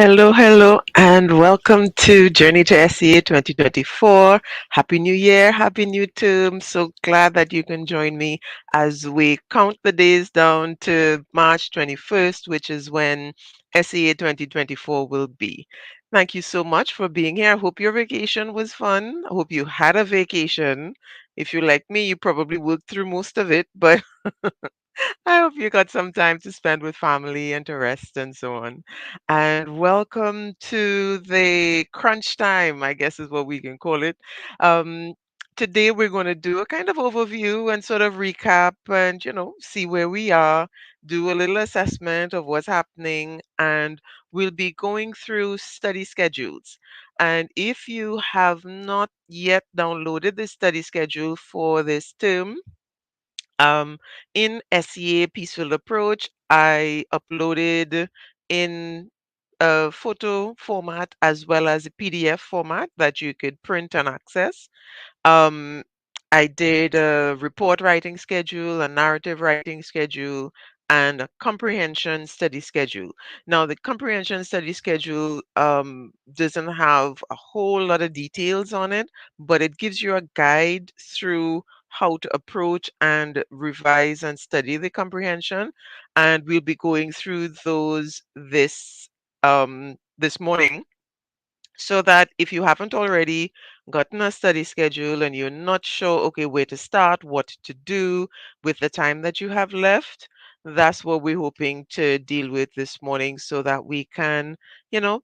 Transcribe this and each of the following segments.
Hello, and welcome to Journey to SEA 2024. Happy New Year, Happy New Term. So glad that you can join me as we count the days down to March 21st, which is when SEA 2024 will be. Thank you so much for being here. I hope your vacation was fun. I hope you had a vacation. If you're like me, you probably worked through most of it, but I hope you got some time to spend with family and to rest and so on. And welcome to the crunch time, I guess is what we can call it. Um, Today we're going to do a kind of overview and sort of recap and, see where we are, do a little assessment of what's happening, and we'll be going through study schedules. And if you have not yet downloaded the study schedule for this term, um, in SEA Peaceful Approach, I uploaded in a photo format as well as a PDF format that you could print and access. Um, I did a report writing schedule, a narrative writing schedule, and a comprehension study schedule. Now, the comprehension study schedule doesn't have a whole lot of details on it, but it gives you a guide through how to approach and revise and study the comprehension. And we'll be going through those this morning so that if you haven't already gotten a study schedule and you're not sure, okay, where to start, what to do with the time that you have left, that's what we're hoping to deal with this morning so that we can,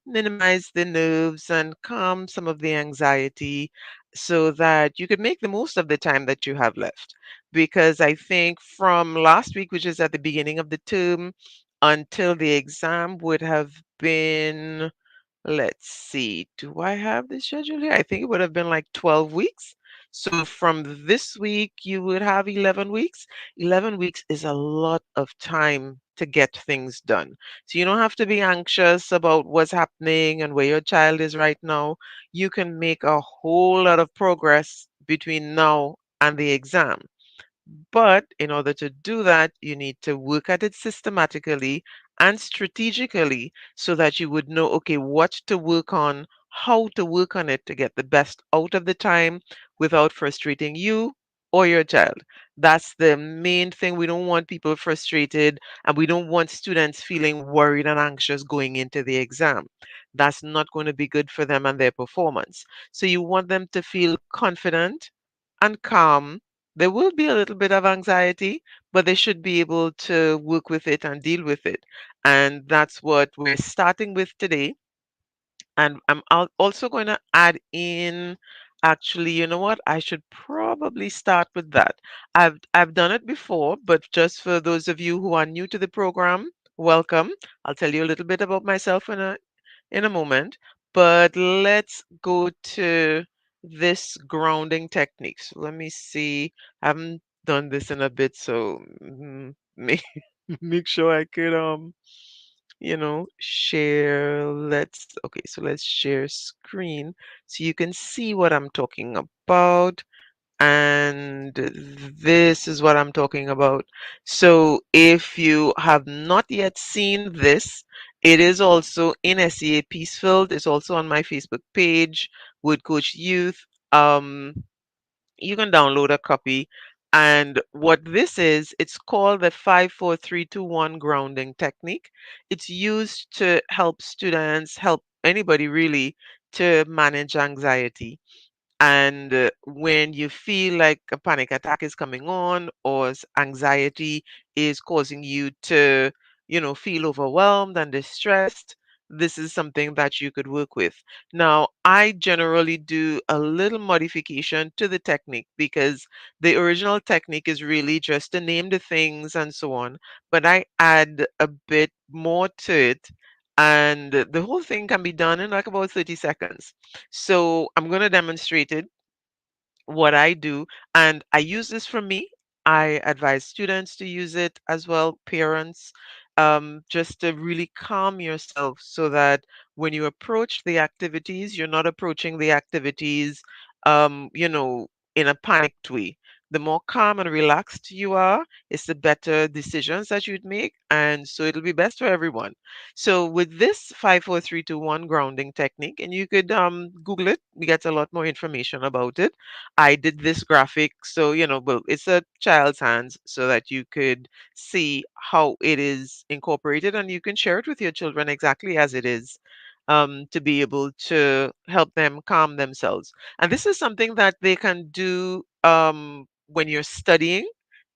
minimize the nerves and calm some of the anxiety so that you could make the most of the time that you have left. Because I think from last week, which is at the beginning of the term, until the exam would have been. Let's see. Do I have the schedule here? I think it would have been like 12 weeks. So from this week, you would have 11 weeks. 11 weeks is a lot of time to get things done. So you don't have to be anxious about what's happening and where your child is right now. You can make a whole lot of progress between now and the exam. But in order to do that, you need to work at it systematically and strategically so that you would know, okay, what to work on, how to work on it to get the best out of the time without frustrating you or your child. That's the main thing. We don't want people frustrated and we don't want students feeling worried and anxious going into the exam. That's not going to be good for them and their performance. So you want them to feel confident and calm. There will be a little bit of anxiety, but they should be able to work with it and deal with it. And that's what we're starting with today. And also going to add in, actually, you know what? I should probably start with that. I've done it before, but just for those of you who are new to the program, welcome. I'll tell you a little bit about myself in a moment, but let's go to this grounding technique. So let me see. I haven't done this in a bit, so make make sure I could share. Let's share screen so you can see what I'm talking about. And this is what I'm talking about. So if you have not yet seen this, it is also in SEA Peacefield. It's also on my Facebook page, Wood Coach Youth. Um, you can download a copy. And what this is, it's called the 54321 grounding technique. It's used to help students, help anybody really, to manage anxiety. And when you feel like a panic attack is coming on or anxiety is causing you to, feel overwhelmed and distressed, this is something that you could work with. Now, I generally do a little modification to the technique because the original technique is really just to name the things and so on, but I add a bit more to it. And the whole thing can be done in like about 30 seconds. So I'm going to demonstrate it, what I do, and I use this for me. I advise students to use it as well, parents, just to really calm yourself so that when you approach the activities, you're not approaching the activities, um, you know, in a panicked way. The more calm and relaxed you are, it's the better decisions that you'd make. And so it'll be best for everyone. So with this 5 4 3 2 1 grounding technique, and you could Google it, we get a lot more information about it. I did this graphic, so well, it's a child's hands so that you could see how it is incorporated and you can share it with your children exactly as it is, to be able to help them calm themselves. And this is something that they can do when you're studying.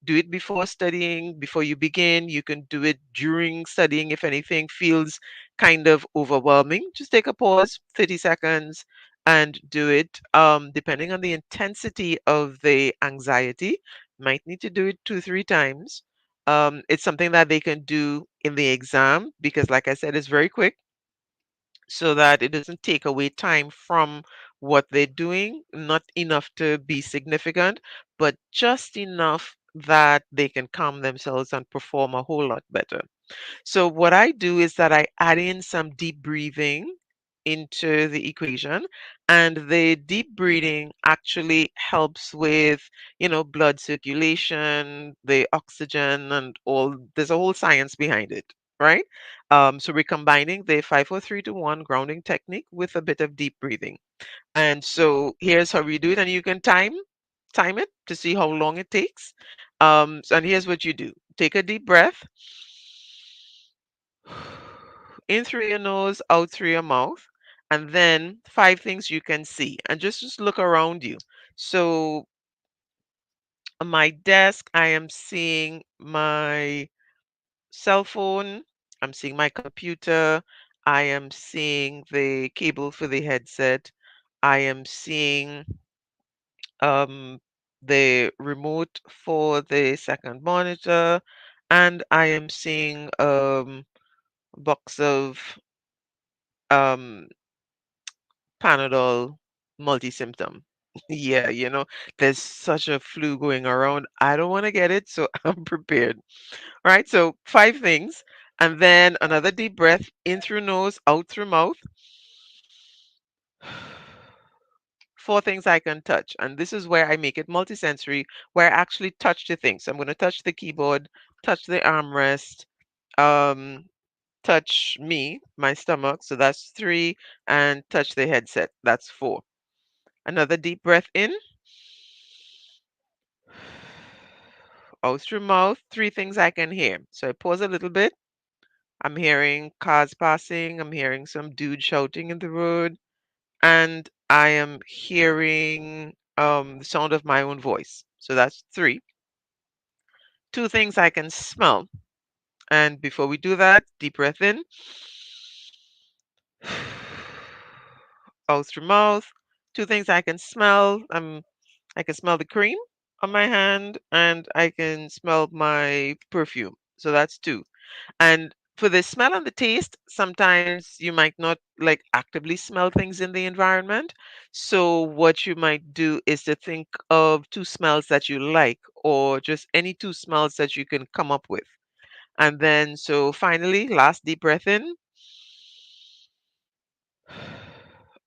Do it before studying, before you begin. You can do it during studying if anything feels kind of overwhelming. Just take a pause, 30 seconds, and do it. Depending on the intensity of the anxiety, might need to do it 2 3 times. It's something that they can do in the exam because, like I said, it's very quick so that it doesn't take away time from what they're doing, not enough to be significant, but just enough that they can calm themselves and perform a whole lot better. So what I do is that I add in some deep breathing into the equation, and the deep breathing actually helps with, blood circulation, the oxygen, and all. There's a whole science behind it, right? So we're combining the 5 4 3 2 1 grounding technique with a bit of deep breathing. And so here's how we do it, and you can time it to see how long it takes. And here's what you do: take a deep breath in through your nose, out through your mouth, and then 5 things you can see, and just look around you. So on my desk, I am seeing my cell phone, I'm seeing my computer, I am seeing the cable for the headset, I am seeing um, the remote for the second monitor, and I am seeing a box of um, Panadol multi-symptom. Yeah, there's such a flu going around. I don't want to get it, so I'm prepared. All right, so 5 things, and then another deep breath in through nose, out through mouth. 4 things I can touch, and this is where I make it multisensory, where I actually touch the things. So I'm going to touch the keyboard, touch the armrest, um, touch me, my stomach. So that's 3, and touch the headset. That's 4. Another deep breath in, out through mouth. 3 things I can hear. So I pause a little bit. I'm hearing cars passing. I'm hearing some dude shouting in the road, and I am hearing the sound of my own voice. So that's 3. 2 things I can smell. And before we do that, deep breath in, out through mouth. 2 things I can smell. I can smell the cream on my hand, and I can smell my perfume. So that's 2. And for the smell and the taste, sometimes you might not like actively smell things in the environment. So what you might do is to think of 2 smells that you like, or just any 2 smells that you can come up with. And then, so finally, last deep breath in,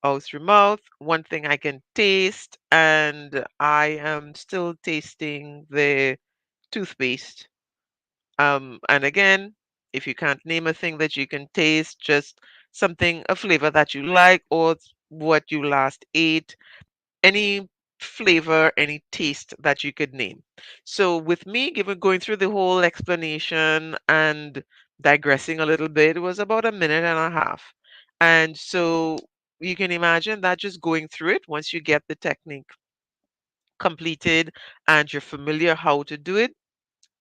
out through mouth. 1 thing I can taste, and I am still tasting the toothpaste. And again, if you can't name a thing that you can taste, just something, a flavor that you like, or what you last ate, any flavor, any taste that you could name. So with me given going through the whole explanation and digressing a little bit, it was about a minute and a half. And so you can imagine that just going through it, once you get the technique completed and you're familiar how to do it,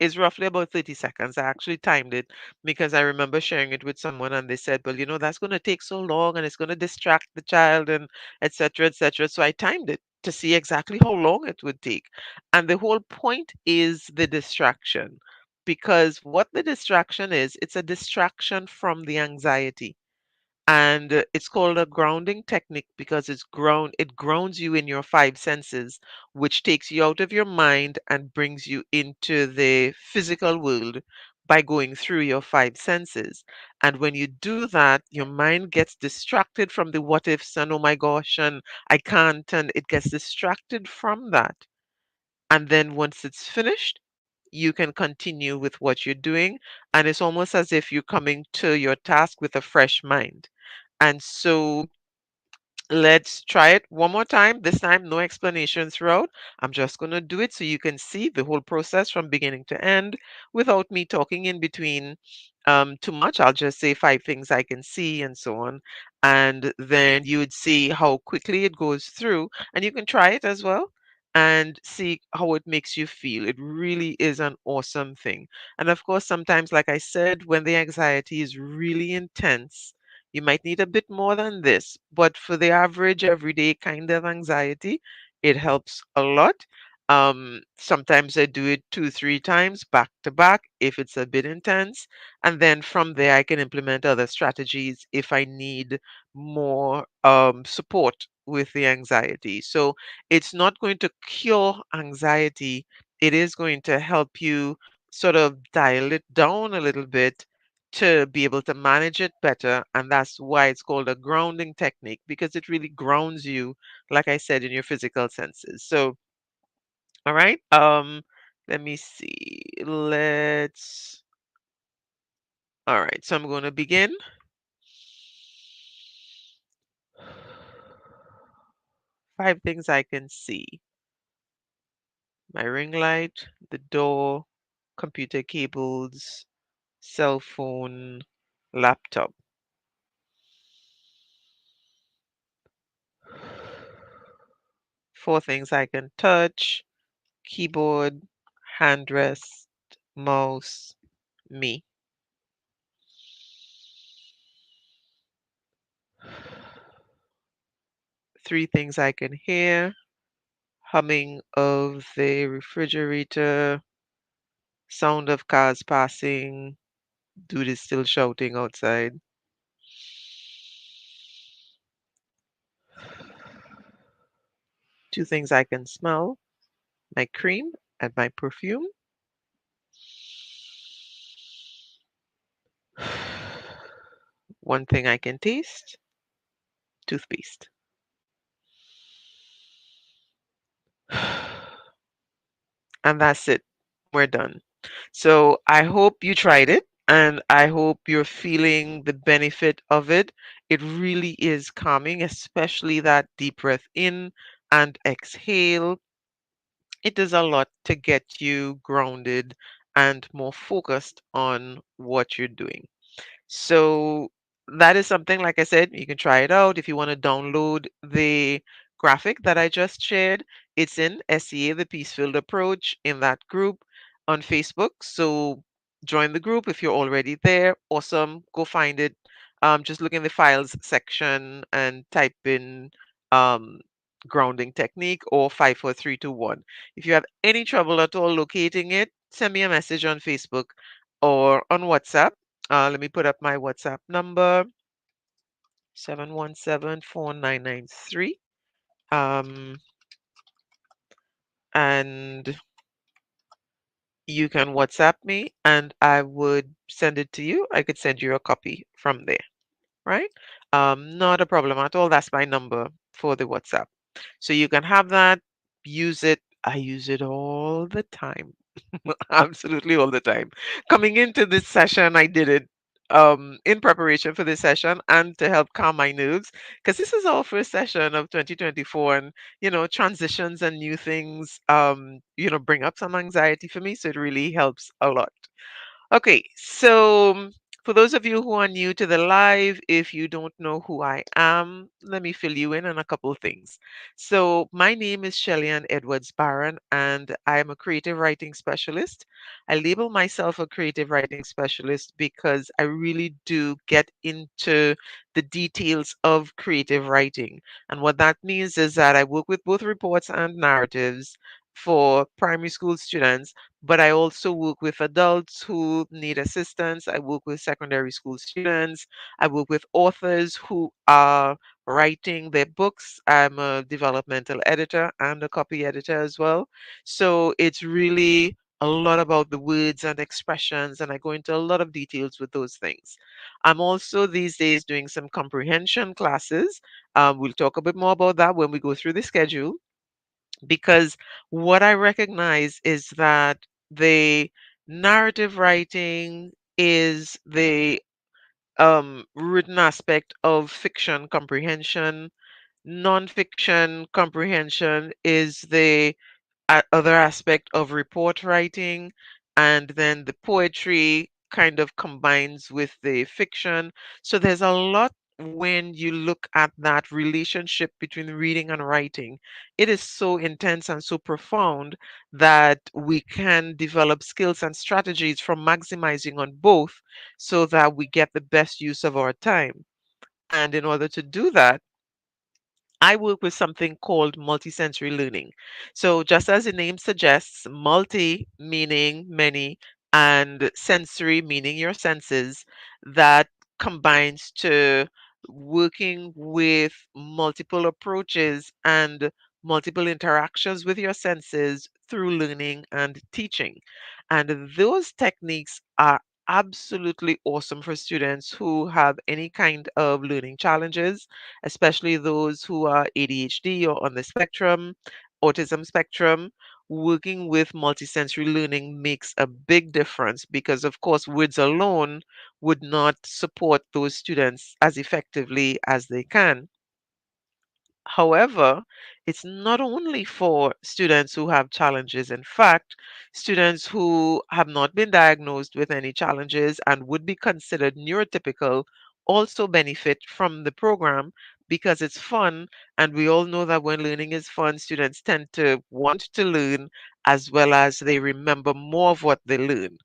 is roughly about 30 seconds. I actually timed it because I remember sharing it with someone and they said, well, that's going to take so long and it's going to distract the child and etc. etc. So I timed it to see exactly how long it would take. And the whole point is the distraction, because what the distraction is, it's a distraction from the anxiety. And it's called a grounding technique because it grounds you in your 5 senses, which takes you out of your mind and brings you into the physical world by going through your 5 senses. And when you do that, your mind gets distracted from the what ifs and oh my gosh and I can't, and it gets distracted from that. And then once it's finished, you can continue with what you're doing. And it's almost as if you're coming to your task with a fresh mind. And so let's try it one more time. This time, no explanation throughout. I'm just going to do it so you can see the whole process from beginning to end without me talking in between too much. I'll just say five things I can see and so on. And then you would see how quickly it goes through. And you can try it as well and see how it makes you feel. It really is an awesome thing. And of course, sometimes, like I said, when the anxiety is really intense, you might need a bit more than this, but for the average everyday kind of anxiety, it helps a lot. Sometimes I do it two, three times back to back if it's a bit intense. And then from there, I can implement other strategies if I need more support with the anxiety. So it's not going to cure anxiety, it is going to help you sort of dial it down a little bit to be able to manage it better. And that's why it's called a grounding technique because it really grounds you, like I said, in your physical senses. So, all right. Let me see. All right. So I'm going to begin. Five things I can see: my ring light, the door, computer cables, cell phone, laptop. Four things I can touch: keyboard, hand rest, mouse, me. Three things I can hear: humming of the refrigerator, sound of cars passing, dude is still shouting outside. Two things I can smell: my cream and my perfume. One thing I can taste: toothpaste. And that's it. We're done. So I hope you tried it and I hope you're feeling the benefit of it. It really is calming, especially that deep breath in and exhale. It does a lot to get you grounded and more focused on what you're doing. So that is something, like I said, you can try it out. If you want to download the graphic that I just shared, it's in SEA, the Peace Filled Approach, in that group on Facebook. So join the group if you're already there. Awesome. Go find it. Just look in the files section and type in um, grounding technique or 54321. If you have any trouble at all locating it, send me a message on Facebook or on WhatsApp. Let me put up my WhatsApp number, 7174993. Um, and you can WhatsApp me and I would send it to you. I could send you a copy from there, right? Not a problem at all. That's my number for the WhatsApp. So you can have that, use it. I use it all the time. Absolutely all the time. Coming into this session, I did it in preparation for this session and to help calm my nerves because this is our first session of 2024 and transitions and new things bring up some anxiety for me, so it really helps a lot. Okay, so for those of you who are new to the live, if you don't know who I am, let me fill you in on a couple of things. So, my name is Shelley-Ann Edwards Barron, and I am a creative writing specialist. I label myself a creative writing specialist because I really do get into the details of creative writing. And what that means is that I work with both reports and narratives for primary school students, but I also work with adults who need assistance. I work with secondary school students. I work with authors who are writing their books. I'm a developmental editor and a copy editor as well. So it's really a lot about the words and expressions, and I go into a lot of details with those things. I'm also these days doing some comprehension classes. We'll talk a bit more about that when we go through the schedule. because what I recognize is that the narrative writing is the written aspect of fiction comprehension. Nonfiction comprehension is the other aspect of report writing, and then the poetry kind of combines with the fiction. So there's a lot when you look at that relationship between reading and writing. It is so intense and so profound that we can develop skills and strategies from maximizing on both so that we get the best use of our time. And in order to do that, I work with something called multisensory learning. So, just as the name suggests, multi meaning many and sensory meaning your senses, that combines to working with multiple approaches and multiple interactions with your senses through learning and teaching. And those techniques are absolutely awesome for students who have any kind of learning challenges, especially those who are ADHD or on the spectrum, autism spectrum. Working with multisensory learning makes a big difference because, of course, words alone would not support those students as effectively as they can. However, it's not only for students who have challenges. In fact, students who have not been diagnosed with any challenges and would be considered neurotypical also benefit from the program because it's fun. And we all know that when learning is fun, students tend to want to learn as well as they remember more of what they learn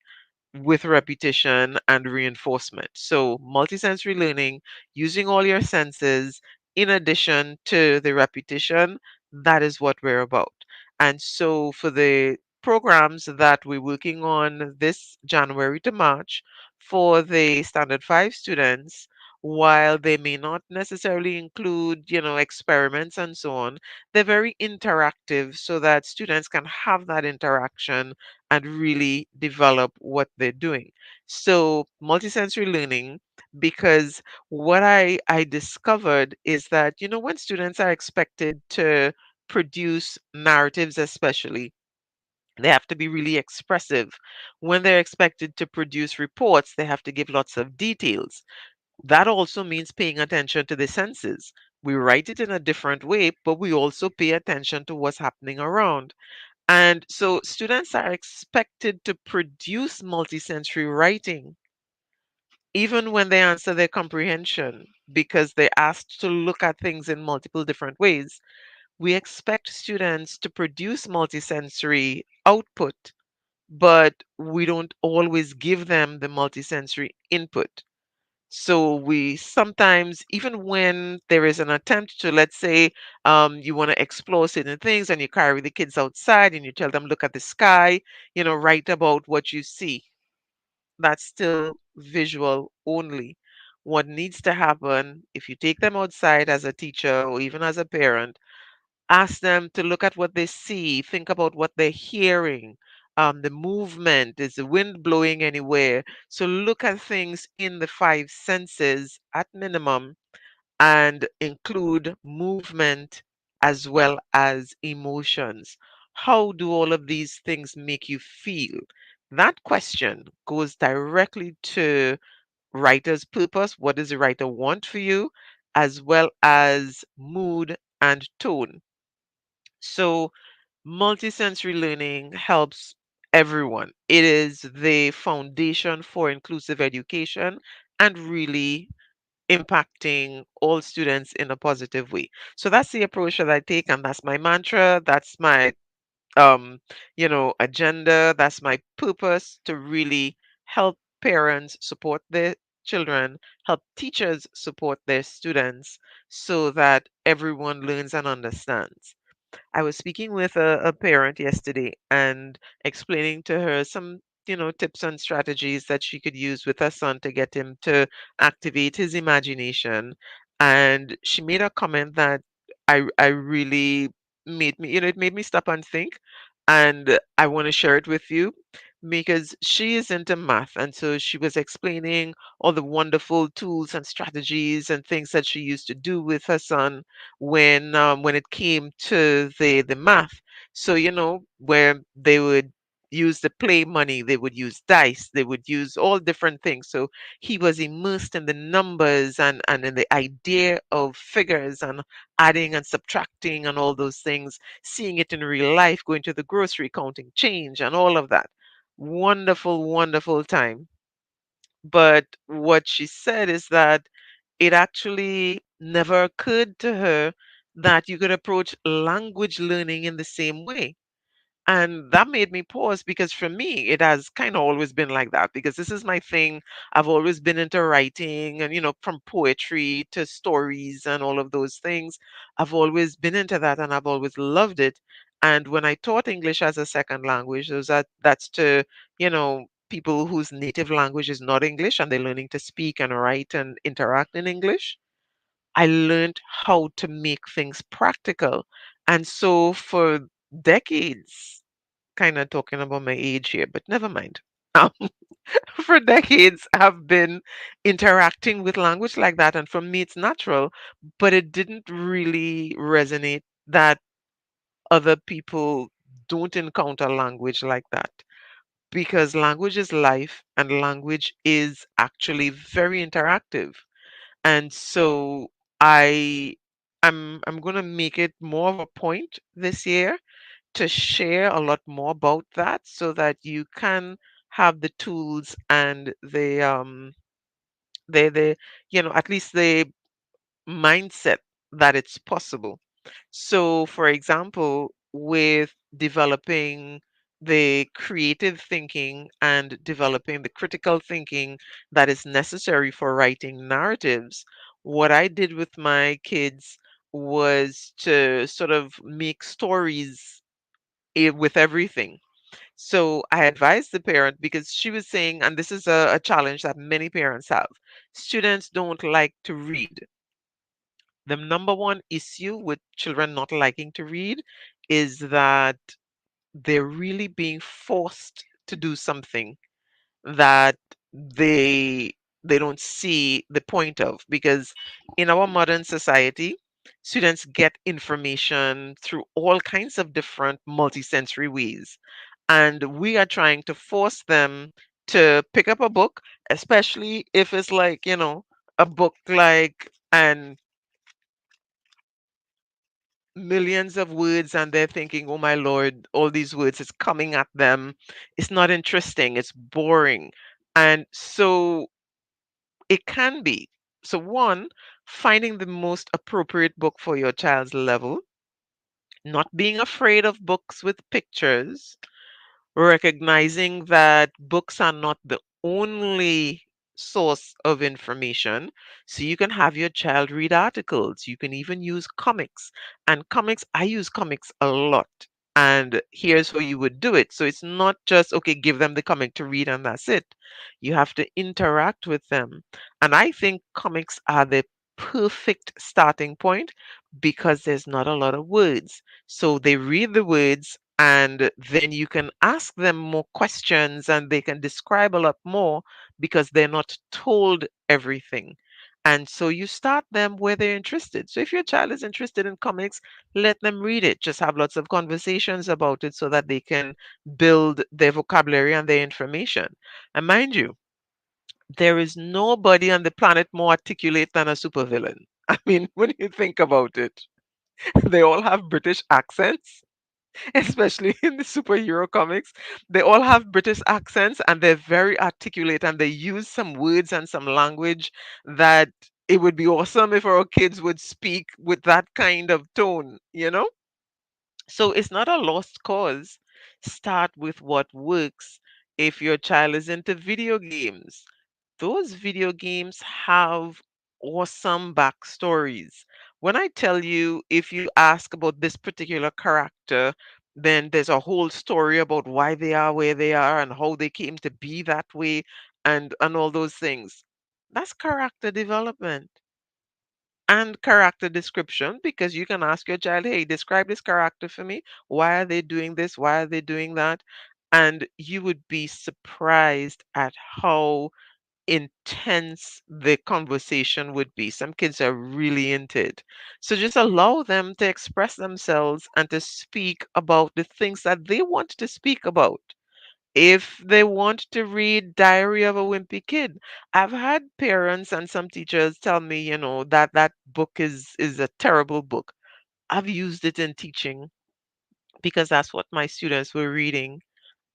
with repetition and reinforcement. So, multisensory learning, using all your senses in addition to the repetition, that is what we're about. And so, for the programs that we're working on this January to March for the Standard 5 students, while they may not necessarily include, experiments and so on, they're very interactive so that students can have that interaction and really develop what they're doing. So, multisensory learning, because what I discovered is that, when students are expected to produce narratives, especially, they have to be really expressive. When they're expected to produce reports, they have to give lots of details. That also means paying attention to the senses. We write it in a different way, but we also pay attention to what's happening around. And so students are expected to produce multisensory writing even when they answer their comprehension because they're asked to look at things in multiple different ways. We expect students to produce multisensory output, but we don't always give them the multisensory input. So we sometimes, even when there is an attempt to, let's say, you want to explore certain things and you carry the kids outside and you tell them, look at the sky, write about what you see. That's still visual only. What needs to happen if you take them outside as a teacher or even as a parent, ask them to look at what they see, think about what they're hearing, the movement, is the wind blowing anywhere? So look at things in the five senses at minimum and include movement as well as emotions. How do all of these things make you feel? That question goes directly to writer's purpose. What does the writer want for you? As well as mood and tone. So, multisensory learning helps everyone. It is the foundation for inclusive education and really impacting all students in a positive way. So that's the approach that I take, and that's my mantra. That's my agenda. That's my purpose to really help parents support their children, help teachers support their students so that everyone learns and understands. I was speaking with a parent yesterday and explaining to her some, tips and strategies that she could use with her son to get him to activate his imagination. And she made a comment that I really made me, it made me stop and think. And I want to share it with you. because she is into math. And so she was explaining all the wonderful tools and strategies and things that she used to do with her son when it came to the math. So, where they would use the play money, they would use dice, they would use all different things. So he was immersed in the numbers and in the idea of figures and adding and subtracting and all those things, seeing it in real life, going to the grocery, counting change and all of that. Wonderful, wonderful time. But what she said is that it actually never occurred to her that you could approach language learning in the same way. And that made me pause because for me, it has kind of always been like that because this is my thing. I've always been into writing and, from poetry to stories and all of those things. I've always been into that and I've always loved it. And when I taught English as a second language, that's to, people whose native language is not English and they're learning to speak and write and interact in English. I learned how to make things practical. And so for decades, kind of talking about my age here, but never mind. Um, for decades, I've been interacting with language like that, and for me, it's natural, but it didn't really resonate that other people don't encounter language like that because language is life and language is actually very interactive. And so I I'm going to make it more of a point this year to share a lot more about that so that you can have the tools and the at least the mindset that it's possible. So for example, with developing the creative thinking and developing the critical thinking that is necessary for writing narratives, what I did with my kids was to sort of make stories with everything. So I advised the parent because she was saying, and this is a challenge that many parents have, students don't like to read. The number one issue with children not liking to read is that they're really being forced to do something that they they don't see the point of, because in our modern society students get information through all kinds of different multisensory ways, and we are trying to force them to pick up a book, especially if it's like, a book like and millions of words, and they're thinking, oh my lord, all these words is coming at them. It's not interesting, it's boring. And so it can be. So one, finding the most appropriate book for your child's level, not being afraid of books with pictures, recognizing that books are not the only source of information. So you can have your child read articles. You can even use comics. And comics, I use comics a lot. And here's how you would do it. So it's not just, okay, give them the comic to read and that's it. You have to interact with them. And I think comics are the perfect starting point because there's not a lot of words. So they read the words and then you can ask them more questions and they can describe a lot more because they're not told everything. And so you start them where they're interested. So if your child is interested in comics, let them read it. Just have lots of conversations about it so that they can build their vocabulary and their information. And mind you, there is nobody on the planet more articulate than a supervillain. I mean, when you think about it, they all have British accents, especially in the superhero comics. They all have British accents and they're very articulate and they use some words and some language that it would be awesome if our kids would speak with that kind of tone. So it's not a lost cause. Start with what works. If your child is into video games, those video games have awesome backstories. When I tell you, if you ask about this particular character, then there's a whole story about why they are where they are and how they came to be that way and all those things. That's character development and character description, because you can ask your child, hey, describe this character for me. Why are they doing this? Why are they doing that? And you would be surprised at how intense the conversation would be. Some kids are really into it. So just allow them to express themselves and to speak about the things that they want to speak about. If they want to read Diary of a Wimpy Kid, I've had parents and some teachers tell me, that that book is a terrible book. I've used it in teaching because that's what my students were reading.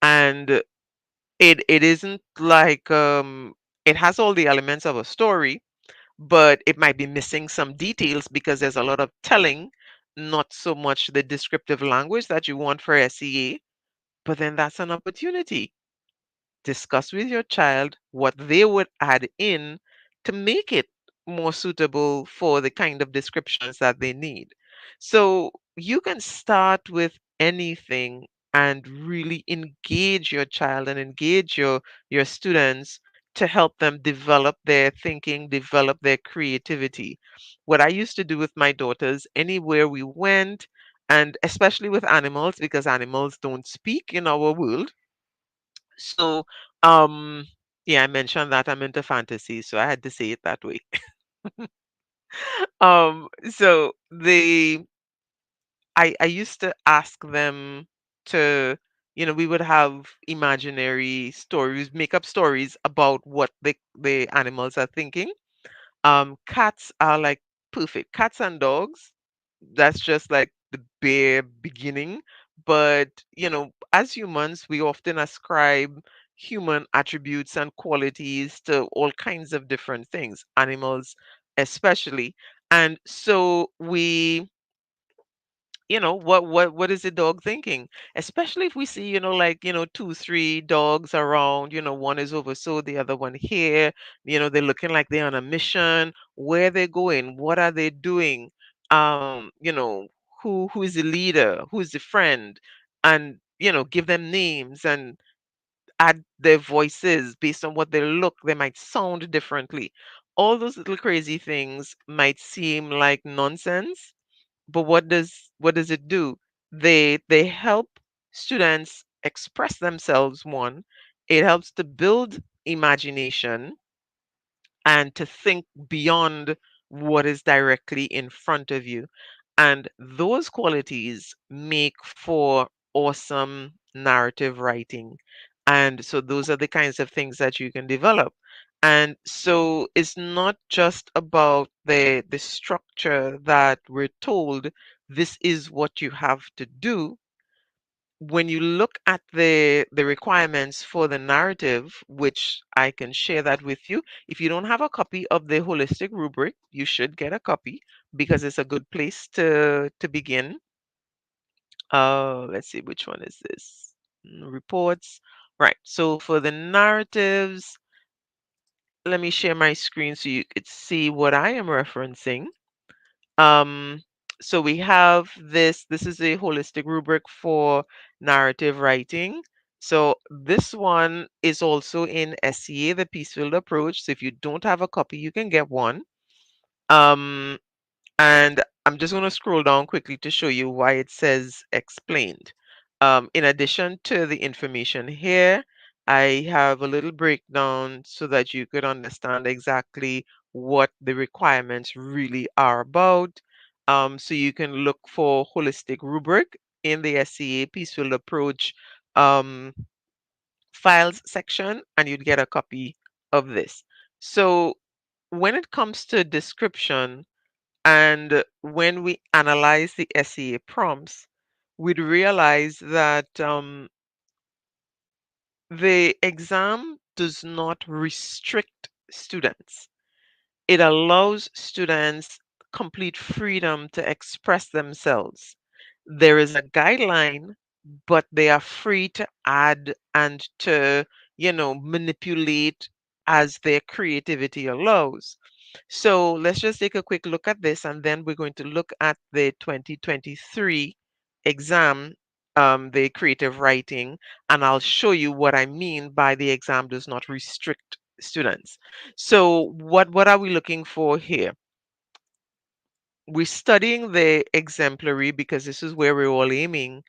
And it isn't like it has all the elements of a story, but it might be missing some details because there's a lot of telling, not so much the descriptive language that you want for SEA. But then that's an opportunity. Discuss with your child what they would add in to make it more suitable for the kind of descriptions that they need. So you can start with anything and really engage your child and engage your students to help them develop their thinking, develop their creativity. What I used to do with my daughters, anywhere we went, and especially with animals, because animals don't speak in our world, so, um, yeah, I mentioned that I'm into fantasy, so I had to say it that way. So I used to ask them to, we would have imaginary stories, make up stories about what the animals are thinking. Cats are like perfect. Cats and dogs, that's just like the bare beginning. But, as humans, we often ascribe human attributes and qualities to all kinds of different things, animals especially. And so what is the dog thinking? Especially if we see, like, two, three dogs around, one is over so the other one here, they're looking like they're on a mission. Where they're going, what are they doing? Who is the leader, who is the friend, and give them names and add their voices based on what they look, they might sound differently. All those little crazy things might seem like nonsense, but what does it do? They help students express themselves, one. It helps to build imagination and to think beyond what is directly in front of you. And those qualities make for awesome narrative writing. And so those are the kinds of things that you can develop. And so it's not just about the structure that we're told this is what you have to do. When you look at the requirements for the narrative, which I can share that with you, if you don't have a copy of the holistic rubric, you should get a copy because it's a good place to begin. Let's see, which one is this? Reports. Right. So for the narratives, let me share my screen so you could see what I am referencing. Um, so we have this is a holistic rubric for narrative writing. So this one is also in SEA, the Peacefield approach. So if you don't have a copy, you can get one. Um, and I'm just going to scroll down quickly to show you why it says explained. In addition to the information here, I have a little breakdown so that you could understand exactly what the requirements really are about. So you can look for holistic rubric in the SCA Peacefield Approach um, files section, and you'd get a copy of this. So when it comes to description, and when we analyze the SEA prompts, we'd realize that the exam does not restrict students. It allows students complete freedom to express themselves. There is a guideline, but they are free to add and to, manipulate as their creativity allows. So let's just take a quick look at this, and then we're going to look at the 2023 exam, the creative writing, and I'll show you what I mean by the exam does not restrict students. So what are we looking for here? We're studying the exemplary because this is where we're all aiming.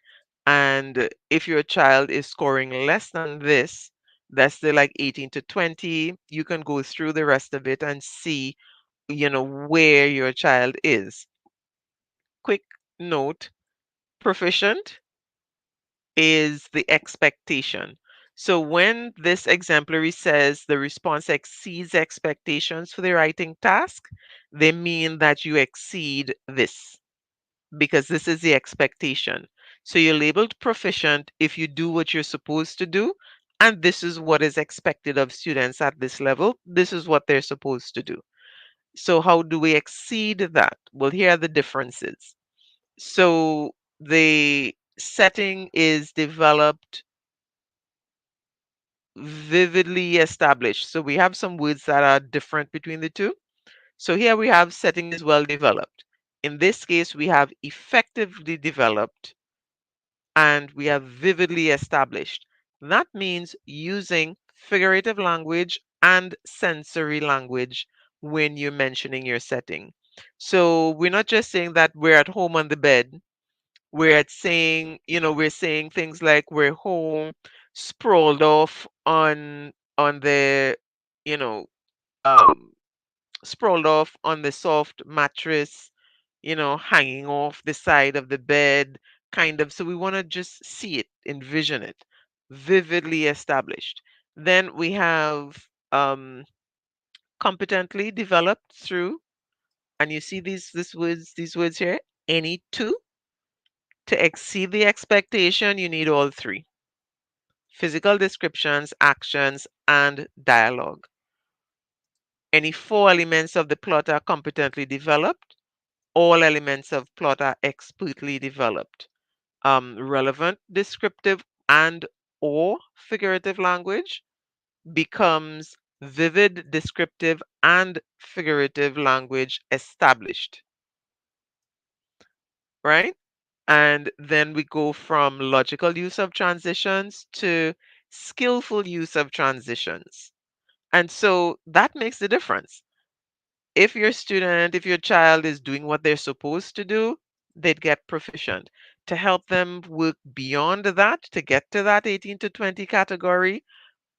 And if your child is scoring less than this, that's the like 18 to 20, you can go through the rest of it and see, where your child is. Quick note, proficient is the expectation. So when this exemplary says the response exceeds expectations for the writing task, they mean that you exceed this because this is the expectation. So you're labeled proficient if you do what you're supposed to do, and this is what is expected of students at this level. This is what they're supposed to do. So how do we exceed that? Well, here are the differences. So the setting is developed vividly established. So we have some words that are different between the two. So here we have setting is well developed. In this case, we have effectively developed and we have vividly established. That means using figurative language and sensory language when you're mentioning your setting. So we're not just saying that we're at home on the bed. We're saying things like we're home, sprawled off on the, you know, um, sprawled off on the soft mattress, hanging off the side of the bed, kind of. So we want to just see it, envision it, vividly established. Then we have competently developed through, and you see these words here, any two. To exceed the expectation, you need all three: physical descriptions, actions, and dialogue. Any four elements of the plot are competently developed. All elements of plot are expertly developed. Relevant, descriptive, and or figurative language becomes vivid, descriptive, and figurative language established, right? And then we go from logical use of transitions to skillful use of transitions. And so that makes the difference. If your child is doing what they're supposed to do, they'd get proficient. To help them work beyond that, to get to that 18 to 20 category,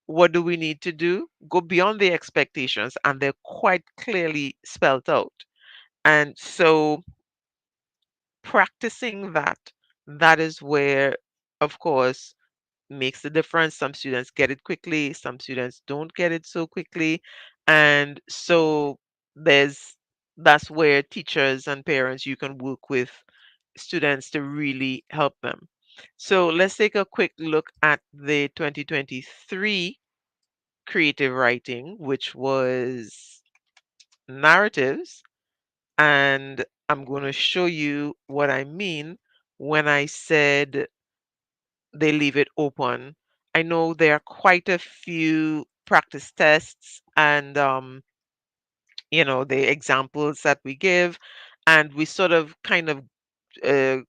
what do we need to do? Go beyond the expectations, and they're quite clearly spelt out. And so practicing that is where, of course, makes the difference. Some students get it quickly, some students don't get it so quickly. And so there's that's where teachers and parents, you can work with students to really help them. So let's take a quick look at the 2023 creative writing, which was narratives. And I'm going to show you what I mean when I said they leave it open. I know there are quite a few practice tests and the examples that we give, and we sort of kind of uh,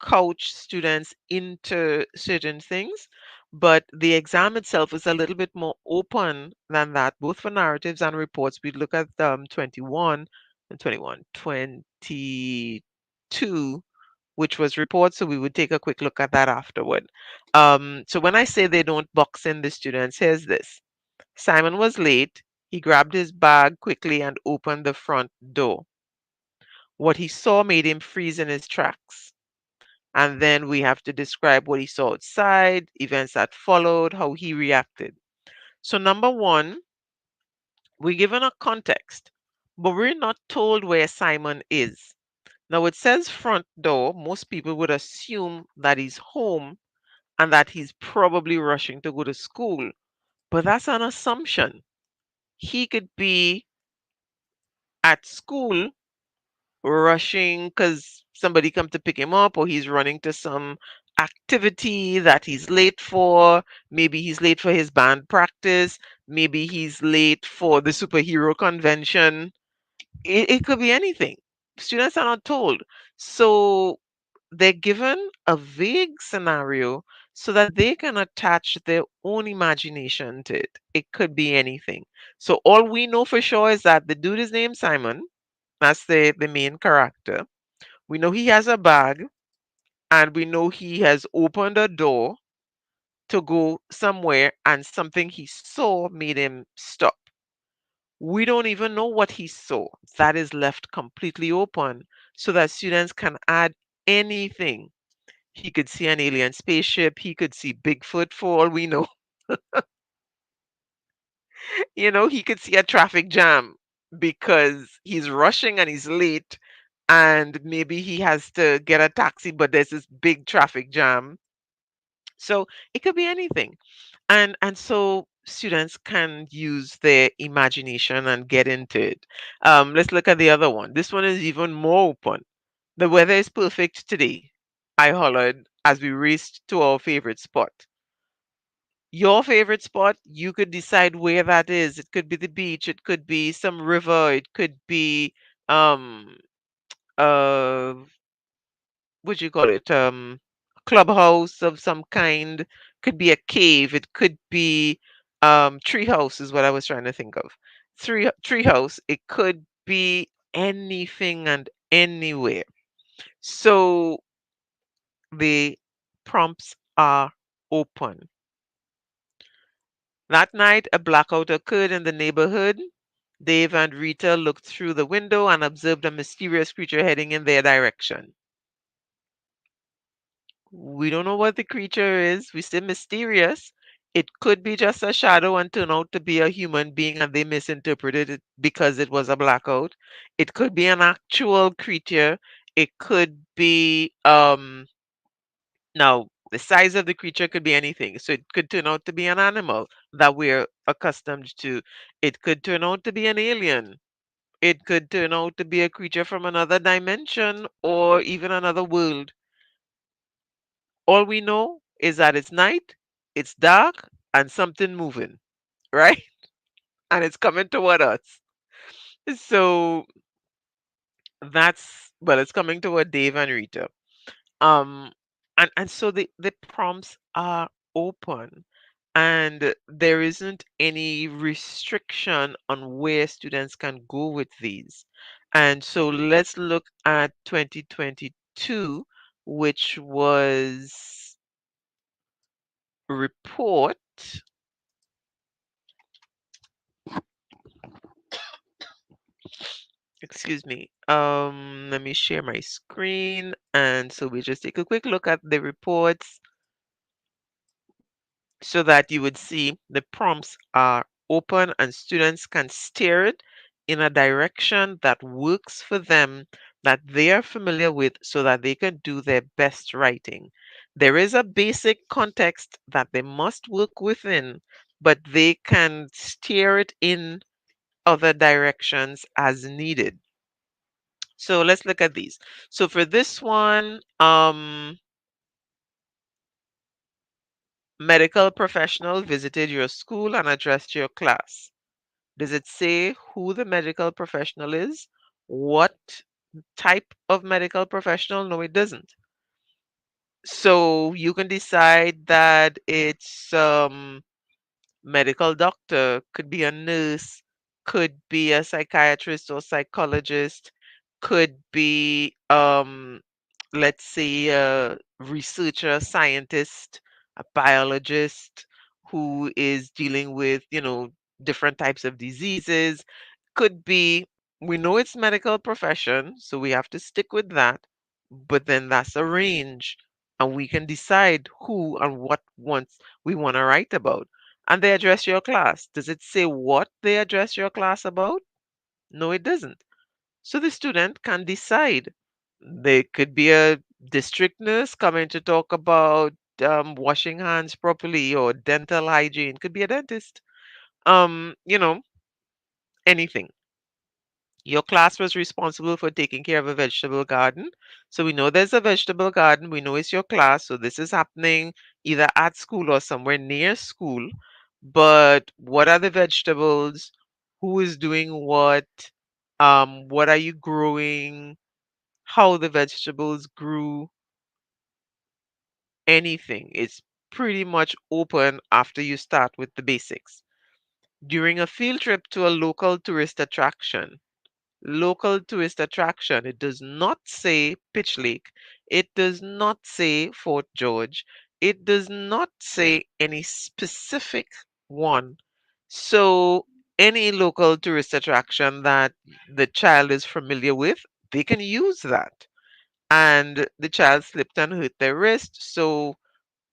coach students into certain things. But the exam itself is a little bit more open than that, both for narratives and reports. We look at 21 and 22, which was reports. So we would take a quick look at that afterward. So when I say they don't box in the students, here's this. Simon was late. He grabbed his bag quickly and opened the front door. What he saw made him freeze in his tracks. And then we have to describe what he saw outside, events that followed, how he reacted. So, number one, we're given a context, but we're not told where Simon is. Now, it says front door. Most people would assume that he's home and that he's probably rushing to go to school, but that's an assumption. He could be at school rushing because somebody come to pick him up, or he's running to some activity that he's late for. Maybe he's late for his band practice. Maybe he's late for the superhero convention. It could be anything. Students are not told. So they're given a vague scenario so that they can attach their own imagination to it. It could be anything. So all we know for sure is that the dude is named Simon. That's the main character. We know he has a bag, and we know he has opened a door to go somewhere and something he saw made him stop. We don't even know what he saw. That is left completely open so that students can add anything. He could see an alien spaceship, he could see Bigfoot for all we know. He could see a traffic jam because he's rushing and he's late, and maybe he has to get a taxi, but there's this big traffic jam. So it could be anything. And so students can use their imagination and get into it. Let's look at the other one. This one is even more open. The weather is perfect today, I hollered as we raced to our favorite spot. Your favorite spot, you could decide where that is. It could be the beach, it could be some river, it could be um uh what do you call it? Clubhouse of some kind, could be a cave, it could be tree house is what I was trying to think of. Tree house, it could be anything and anywhere. So the prompts are open. That night, a blackout occurred in the neighborhood. Dave and Rita looked through the window and observed a mysterious creature heading in their direction. We don't know what the creature is. We say mysterious. It could be just a shadow and turn out to be a human being and they misinterpreted it because it was a blackout. It could be an actual creature. It could be now the size of the creature could be anything. So it could turn out to be an animal that we're accustomed to. It could turn out to be an alien. It could turn out to be a creature from another dimension or even another world. All we know is that it's night, it's dark, and something moving, right? And it's coming toward us. So it's coming toward Dave and Rita. Um, and so the prompts are open, and there isn't any restriction on where students can go with these. And so let's look at 2022, which was report. Excuse me. Let me share my screen. And so we just take a quick look at the reports so that you would see the prompts are open and students can steer it in a direction that works for them, that they are familiar with, so that they can do their best writing. There is a basic context that they must work within, but they can steer it in other directions as needed. So let's look at these. So for this one, medical professional visited your school and addressed your class. Does it say who the medical professional is? What type of medical professional? No, it doesn't. So you can decide that it's medical doctor, could be a nurse, could be a psychiatrist or psychologist, could be let's say a researcher, scientist, a biologist who is dealing with, different types of diseases. Could be, we know it's medical profession, so we have to stick with that, but then that's a range and we can decide who and what wants we want to write about. And they address your class. Does it say what they address your class about? No, it doesn't. So the student can decide. They could be a district nurse coming to talk about washing hands properly or dental hygiene. Could be a dentist. Um, you know, anything. Your class was responsible for taking care of a vegetable garden. So we know there's a vegetable garden. We know it's your class. So this is happening either at school or somewhere near school. But what are the vegetables? Who is doing what? What are you growing? How the vegetables grew? Anything. It's pretty much open after you start with the basics. During a field trip to a local tourist attraction, local tourist attraction. It does not say Pitch Lake. It does not say Fort George. It does not say any specific one. So any local tourist attraction that the child is familiar with, they can use that. And the child slipped and hurt their wrist, so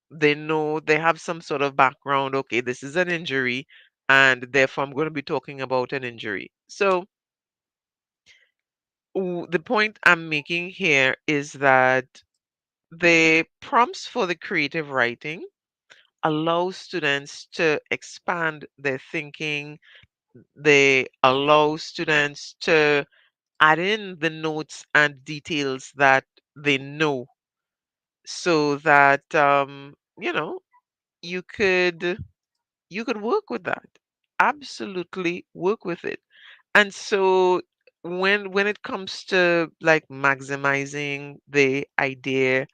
they know they have some sort of background. Okay, this is an injury, and therefore I'm going to be talking about an injury. So the point I'm making here is that the prompts for the creative writing allow students to expand their thinking. They allow students to add in the notes and details that they know, so that you could work with that. Absolutely work with it. And so when it comes to like maximizing the idea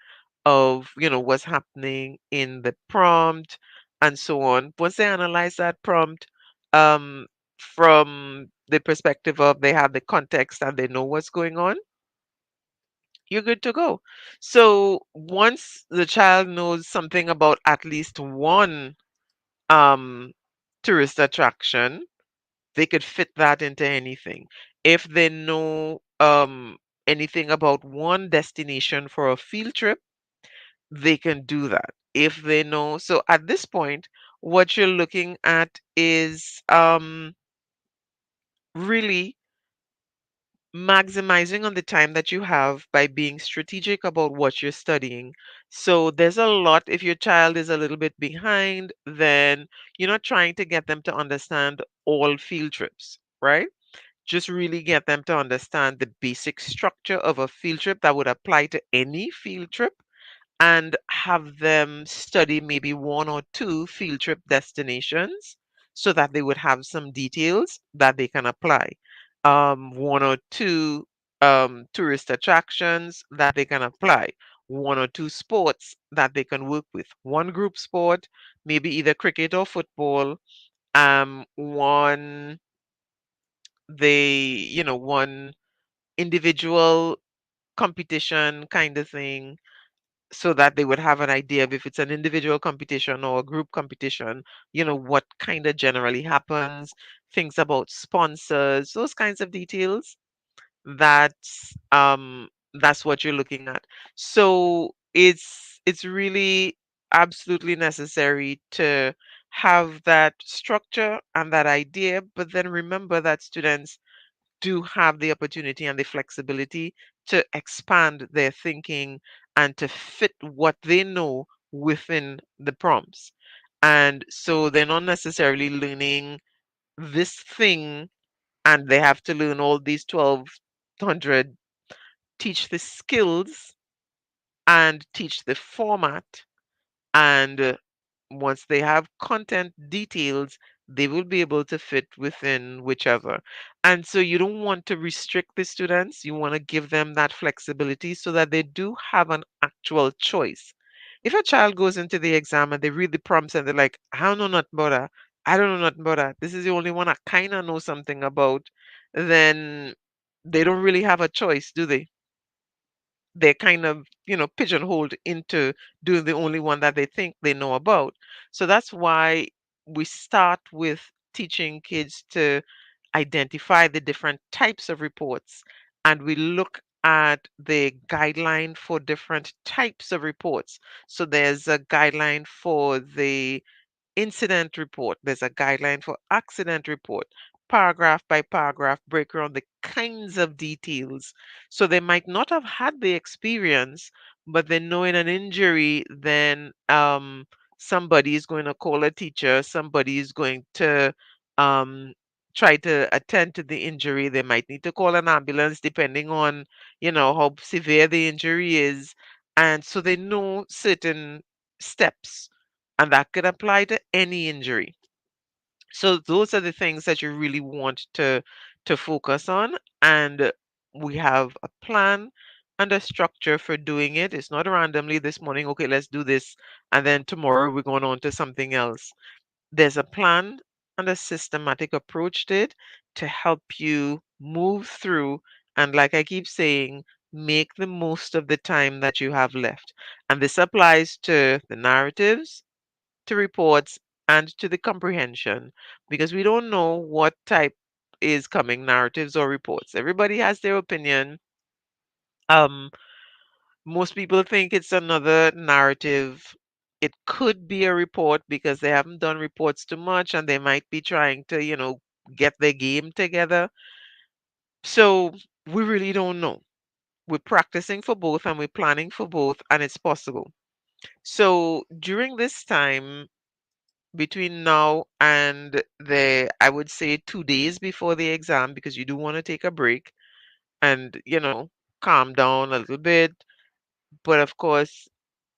of, what's happening in the prompt and so on, once they analyze that prompt um from the perspective of they have the context and they know what's going on, you're good to go. So once the child knows something about at least one um tourist attraction, they could fit that into anything. If they know anything about one destination for a field trip, they can do that. If they know, so at this point, what you're looking at is really maximizing on the time that you have by being strategic about what you're studying. So there's a lot, if your child is a little bit behind, then you're not trying to get them to understand all field trips, right? Just really get them to understand the basic structure of a field trip that would apply to any field trip, and have them study maybe one or two field trip destinations so that they would have some details that they can apply. One or two tourist attractions that they can apply. One or two sports that they can work with. One group sport, maybe either cricket or football. One one individual competition kind of thing, so that they would have an idea of if it's an individual competition or a group competition, what kind of generally happens, things about sponsors, those kinds of details. That's what you're looking at. So it's really absolutely necessary to have that structure and that idea, but then remember that students do have the opportunity and the flexibility to expand their thinking and to fit what they know within the prompts. And so they're not necessarily learning this thing and they have to learn all these 1200, teach the skills and teach the format. And once they have content details, they will be able to fit within whichever. And so you don't want to restrict the students. You want to give them that flexibility so that they do have an actual choice. If a child goes into the exam and they read the prompts and they're like, I don't know nothing about that, I don't know nothing about that, this is the only one I kind of know something about, then they don't really have a choice, do they? They're kind of, pigeonholed into doing the only one that they think they know about. So that's why we start with teaching kids to identify the different types of reports, and we look at the guideline for different types of reports. So there's a guideline for the incident report, there's a guideline for accident report, paragraph by paragraph break around the kinds of details. So they might not have had the experience, but they know in an injury, then somebody is going to call a teacher, somebody is going to um, try to attend to the injury. They might need to call an ambulance depending on, how severe the injury is. And so they know certain steps, and that could apply to any injury. So those are the things that you really want to focus on, and we have a plan and a structure for doing it. It's not randomly this morning, okay, let's do this, and then tomorrow we're going on to something else. There's a plan and a systematic approach to it to help you move through, and like I keep saying, make the most of the time that you have left. And this applies to the narratives, to reports, and to the comprehension, because we don't know what type is coming, narratives or reports. Everybody has their opinion. Um, Most people think it's another narrative. It could be a report because they haven't done reports too much and they might be trying to, get their game together. So we really don't know. We're practicing for both and we're planning for both, and it's possible. So during this time, between now and I would say 2 days before the exam, because you do want to take a break and, calm down a little bit. But of course,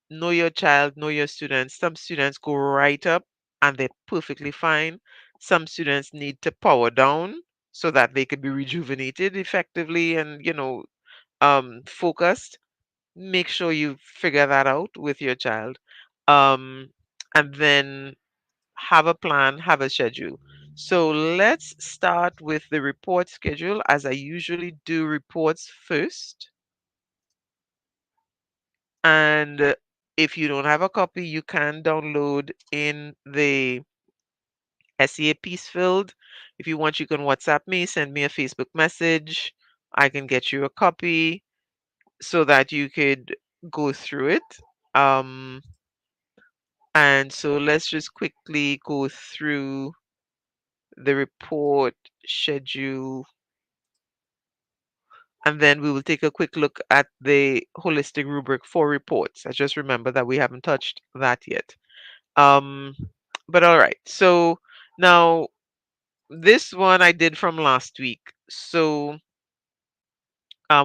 know your child, know your students. Some students go right up and they're perfectly fine. Some students need to power down so that they could be rejuvenated effectively and, focused. Make sure you figure that out with your child. Um, and then have a plan, have a schedule. So let's start with the report schedule, as I usually do reports first. And if you don't have a copy, you can download in the SEA piece field. If you want, you can WhatsApp me, send me a Facebook message. I can get you a copy so that you could go through it. Um, and so let's just quickly go through the report schedule, and then we will take a quick look at the holistic rubric for reports. I just remember that we haven't touched that yet. Um, but all right. So now this one I did from last week. So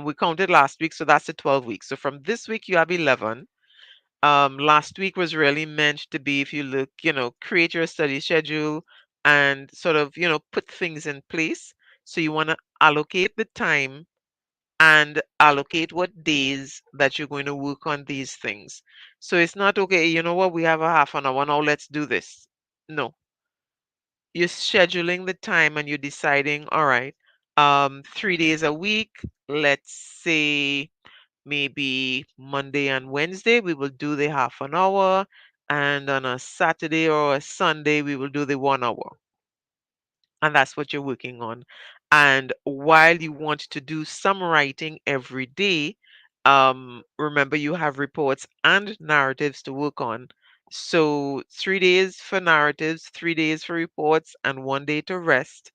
we counted last week, so that's the 12 weeks. So from this week you have 11. Last week was really meant to be, if you look, create your study schedule and sort of, put things in place. So you want to allocate the time and allocate what days that you're going to work on these things. So it's not okay, you know what, we have a half an hour now, let's do this. No, you're scheduling the time and you're deciding, all right, 3 days a week, let's say maybe Monday and Wednesday, we will do the half an hour, and on a Saturday or a Sunday, we will do the 1 hour. And that's what you're working on. And while you want to do some writing every day, remember you have reports and narratives to work on. So 3 days for narratives, 3 days for reports, and 1 day to rest.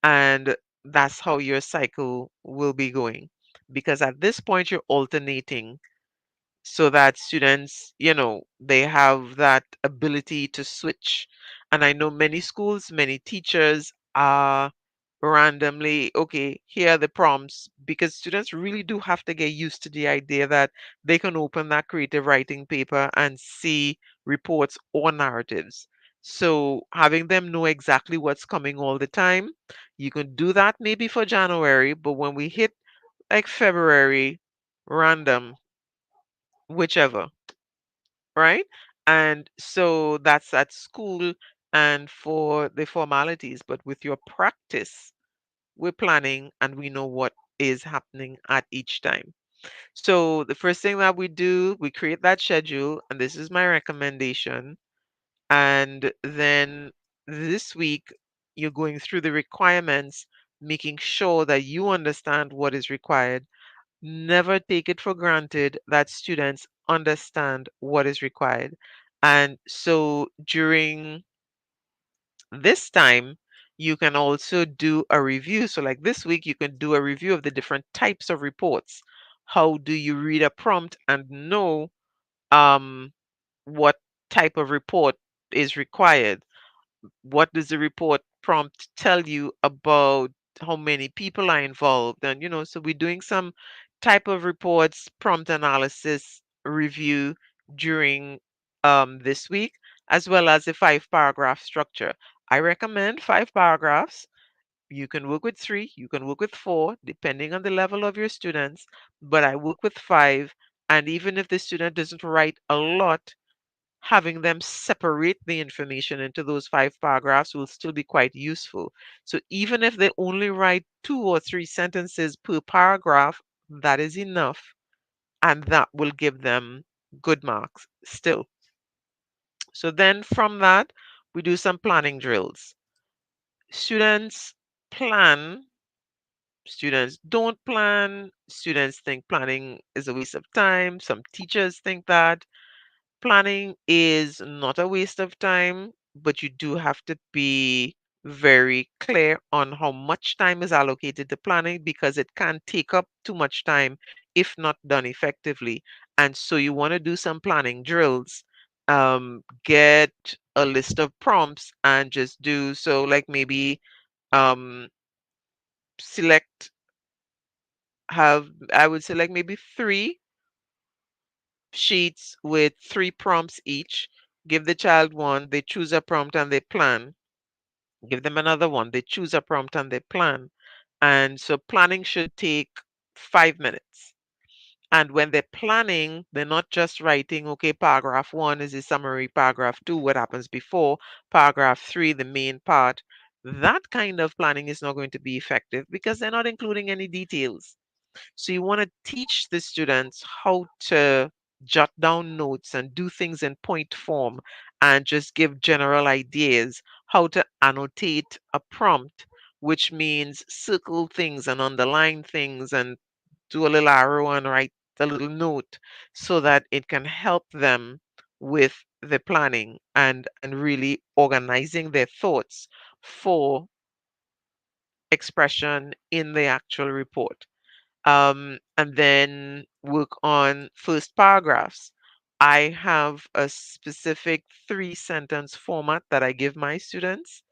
And that's how your cycle will be going. Because at this point, you're alternating so that students, they have that ability to switch. And I know many schools, many teachers are randomly, okay, here are the prompts, because students really do have to get used to the idea that they can open that creative writing paper and see reports or narratives. So having them know exactly what's coming all the time, you can do that maybe for January, but when we hit like February, random, whichever, right? And so that's at school and for the formalities. But with your practice, we're planning and we know what is happening at each time. So the first thing that we do, we create that schedule, and this is my recommendation. And then this week, you're going through the requirements, making sure that you understand what is required. Never take it for granted that students understand what is required. And so during this time, you can also do a review. So, like this week, you can do a review of the different types of reports. How do you read a prompt and know um, what type of report is required? What does the report prompt tell you about how many people are involved? And, so we're doing some type of reports, prompt analysis review during this week, as well as a 5 paragraph structure. I recommend 5 paragraphs. You can work with 3, you can work with 4, depending on the level of your students, but I work with 5. And even if the student doesn't write a lot, having them separate the information into those 5 paragraphs will still be quite useful. So even if they only write 2 or 3 sentences per paragraph, that is enough, and that will give them good marks still. So then from that, we do some planning drills. Students plan, students don't plan, students think planning is a waste of time. Some teachers think that. Planning is not a waste of time, but you do have to be very clear on how much time is allocated to planning because it can take up too much time if not done effectively. And so you want to do some planning drills. Get a list of prompts and just do so, like maybe um, select, have, I would select maybe 3 sheets with 3 prompts each. Give the child one, they choose a prompt and they plan. Give them another one, they choose a prompt and they plan. And so planning should take 5 minutes. And when they're planning, they're not just writing, okay, paragraph 1 is a summary, paragraph 2, what happens before, paragraph 3, the main part. That kind of planning is not going to be effective because they're not including any details. So you want to teach the students how to jot down notes and do things in point form and just give general ideas, how to annotate a prompt, which means circle things and underline things and do a little arrow and write a little note so that it can help them with the planning and really organizing their thoughts for expression in the actual report. And then work on first paragraphs. I have a specific 3 sentence format that I give my students,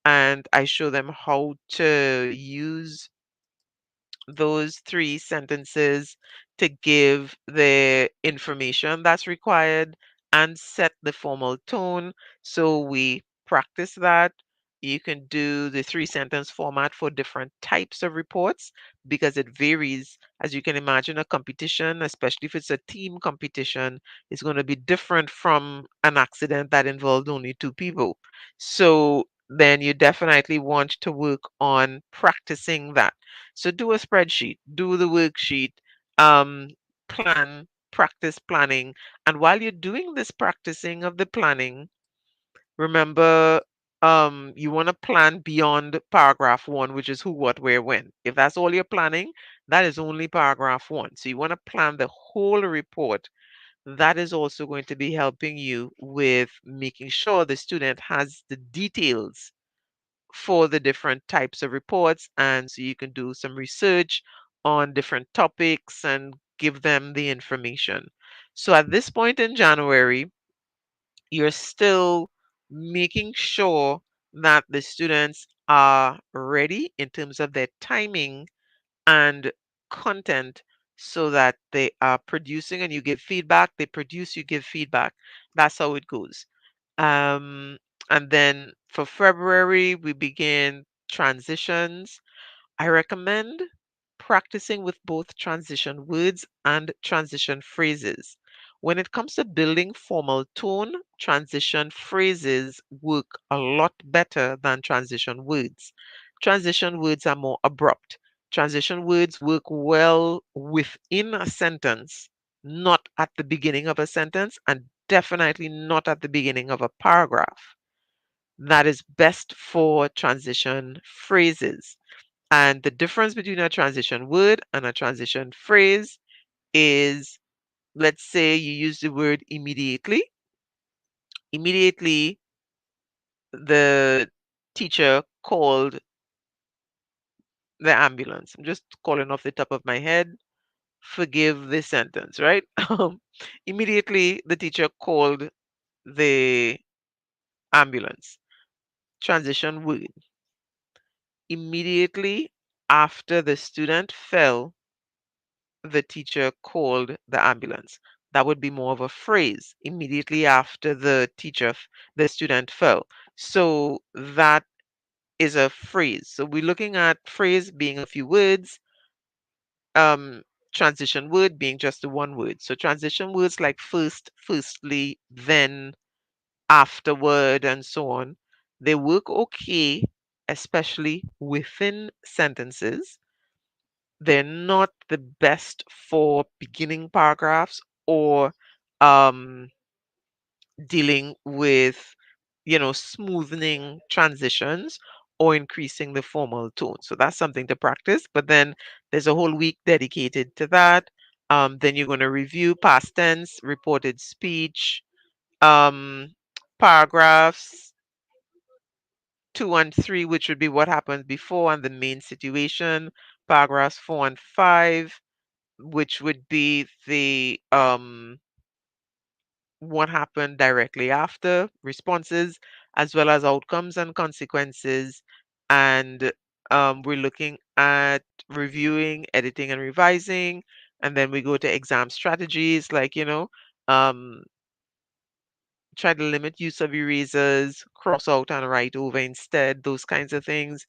and I show them how to use those 3 sentences to give the information that's required and set the formal tone. So we practice that. You can do the 3 sentence format for different types of reports because it varies. As you can imagine, a competition, especially if it's a team competition, is going to be different from an accident that involved only 2 people. So then you definitely want to work on practicing that. So do a spreadsheet, do the worksheet, um, plan, practice planning. And while you're doing this practicing of the planning, remember you want to plan beyond paragraph 1, which is who, what, where, when. If that's all you're planning, that is only paragraph 1. So you want to plan the whole report. That is also going to be helping you with making sure the student has the details for the different types of reports. And so you can do some research on different topics and give them the information. So at this point in January, you're still making sure that the students are ready in terms of their timing and content so that they are producing and you give feedback, they produce, you give feedback. That's how it goes. Um, and then for February, we begin transitions. I recommend practicing with both transition words and transition phrases. When it comes to building formal tone, transition phrases work a lot better than transition words. Transition words are more abrupt. Transition words work well within a sentence, not at the beginning of a sentence, and definitely not at the beginning of a paragraph. That is best for transition phrases. And the difference between a transition word and a transition phrase is, let's say you use the word immediately. Immediately, the teacher called the ambulance. I'm just calling off the top of my head. Forgive the sentence, right? Immediately, the teacher called the ambulance. Transition word. Immediately after the student fell, the teacher called the ambulance. That would be more of a phrase. Immediately after the student fell. So that is a phrase. So we're looking at phrase being a few words, um, transition word being just the one word. So transition words like first, firstly, then. afterward and so on. They work okay, especially within sentences. They're not the best for beginning paragraphs or um, dealing with, smoothing transitions or increasing the formal tone. So that's something to practice. But then there's a whole week dedicated to that. Then you're going to review past tense, reported speech, um, paragraphs 2 and 3, which would be what happened before and the main situation. Paragraphs 4 and 5, which would be the what happened directly after, responses, as well as outcomes and consequences. And we're looking at reviewing, editing, and revising. And then we go to exam strategies like, um, try to limit use of erasers, cross out and write over instead, those kinds of things.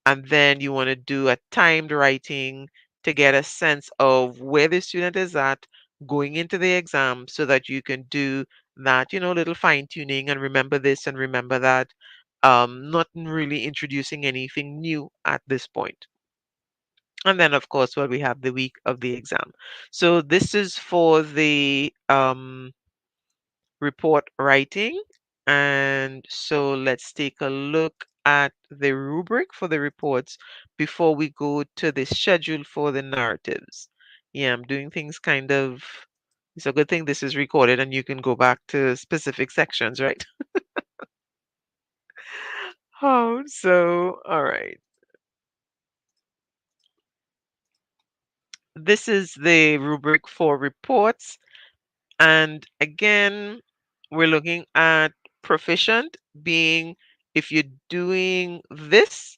And then you want to do a timed writing to get a sense of where the student is at going into the exam so that you can do that, little fine tuning and remember this and remember that. Not really introducing anything new at this point. And then, of course, we have the week of the exam. So this is for the report writing. And so let's take a look at the rubric for the reports before we go to the schedule for the narratives. Yeah, I'm doing things kind of, it's a good thing this is recorded and you can go back to specific sections, right? Oh, so, all right. This is the rubric for reports. And again, we're looking at proficient being if you're doing this,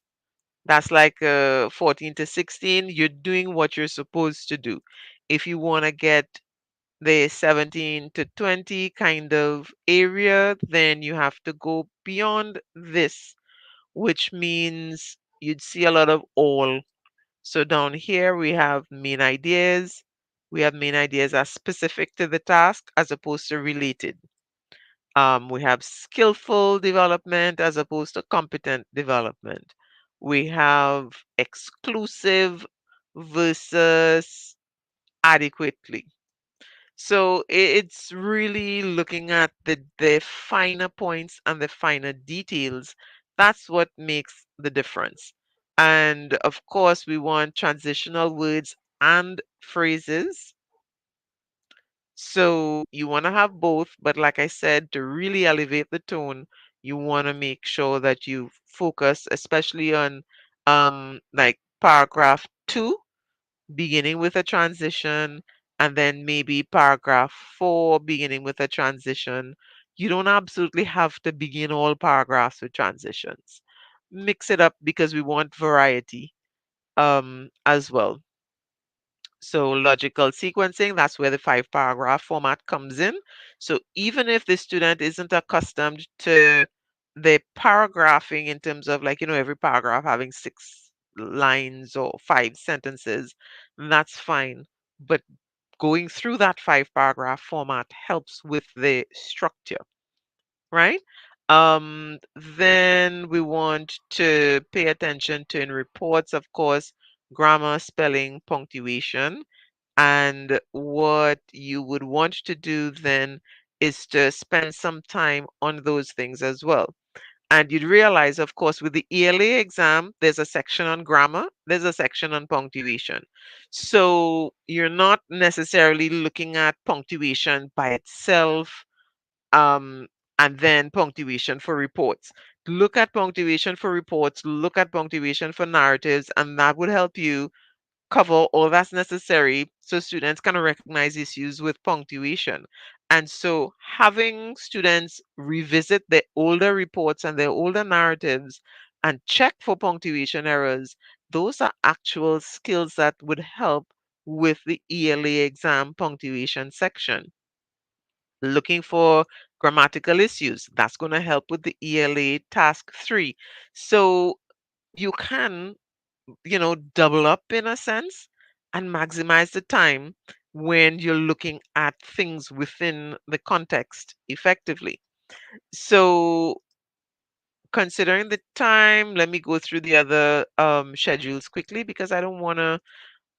that's like 14 to 16, you're doing what you're supposed to do. If you want to get the 17 to 20 kind of area, then you have to go beyond this, which means you'd see a lot of all. So down here we have main ideas. We have main ideas as specific to the task as opposed to related. We have skillful development as opposed to competent development. We have exclusive versus adequately. So it's really looking at the finer points and the finer details. That's what makes the difference. And of course, we want transitional words and phrases. So you want to have both, but like I said, to really elevate the tone, you want to make sure that you focus, especially on like paragraph 2, beginning with a transition, and then maybe paragraph 4, beginning with a transition. You don't absolutely have to begin all paragraphs with transitions. Mix it up because we want variety as well. So logical sequencing, that's where the 5 paragraph format comes in. So even if the student isn't accustomed to the paragraphing in terms of like, every paragraph having 6 lines or 5 sentences, that's fine. But going through that 5 paragraph format helps with the structure, right? Then we want to pay attention to in reports, of course, grammar, spelling, punctuation. And what you would want to do then is to spend some time on those things as well. And you'd realize, of course, with the ELA exam, there's a section on grammar, there's a section on punctuation. So you're not necessarily looking at punctuation by itself, um, and then punctuation for reports. Look at punctuation for reports, look at punctuation for narratives, and that would help you cover all that's necessary so students can recognize issues with punctuation. And so having students revisit their older reports and their older narratives and check for punctuation errors, those are actual skills that would help with the ELA exam punctuation section. Looking for grammatical issues, that's going to help with the ELA task 3. So you can, double up in a sense and maximize the time when you're looking at things within the context effectively. So considering the time, let me go through the other schedules quickly because I don't want to.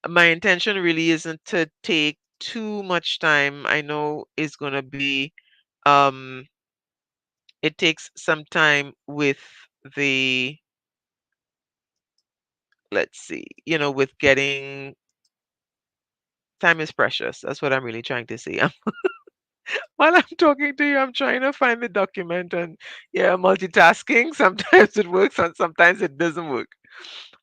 My intention really isn't to take too much time. I know it's going to be, um, it takes some time with the, let's see, with getting, time is precious. That's what I'm really trying to say. While I'm talking to you, I'm trying to find the document and yeah, multitasking. Sometimes it works and sometimes it doesn't work.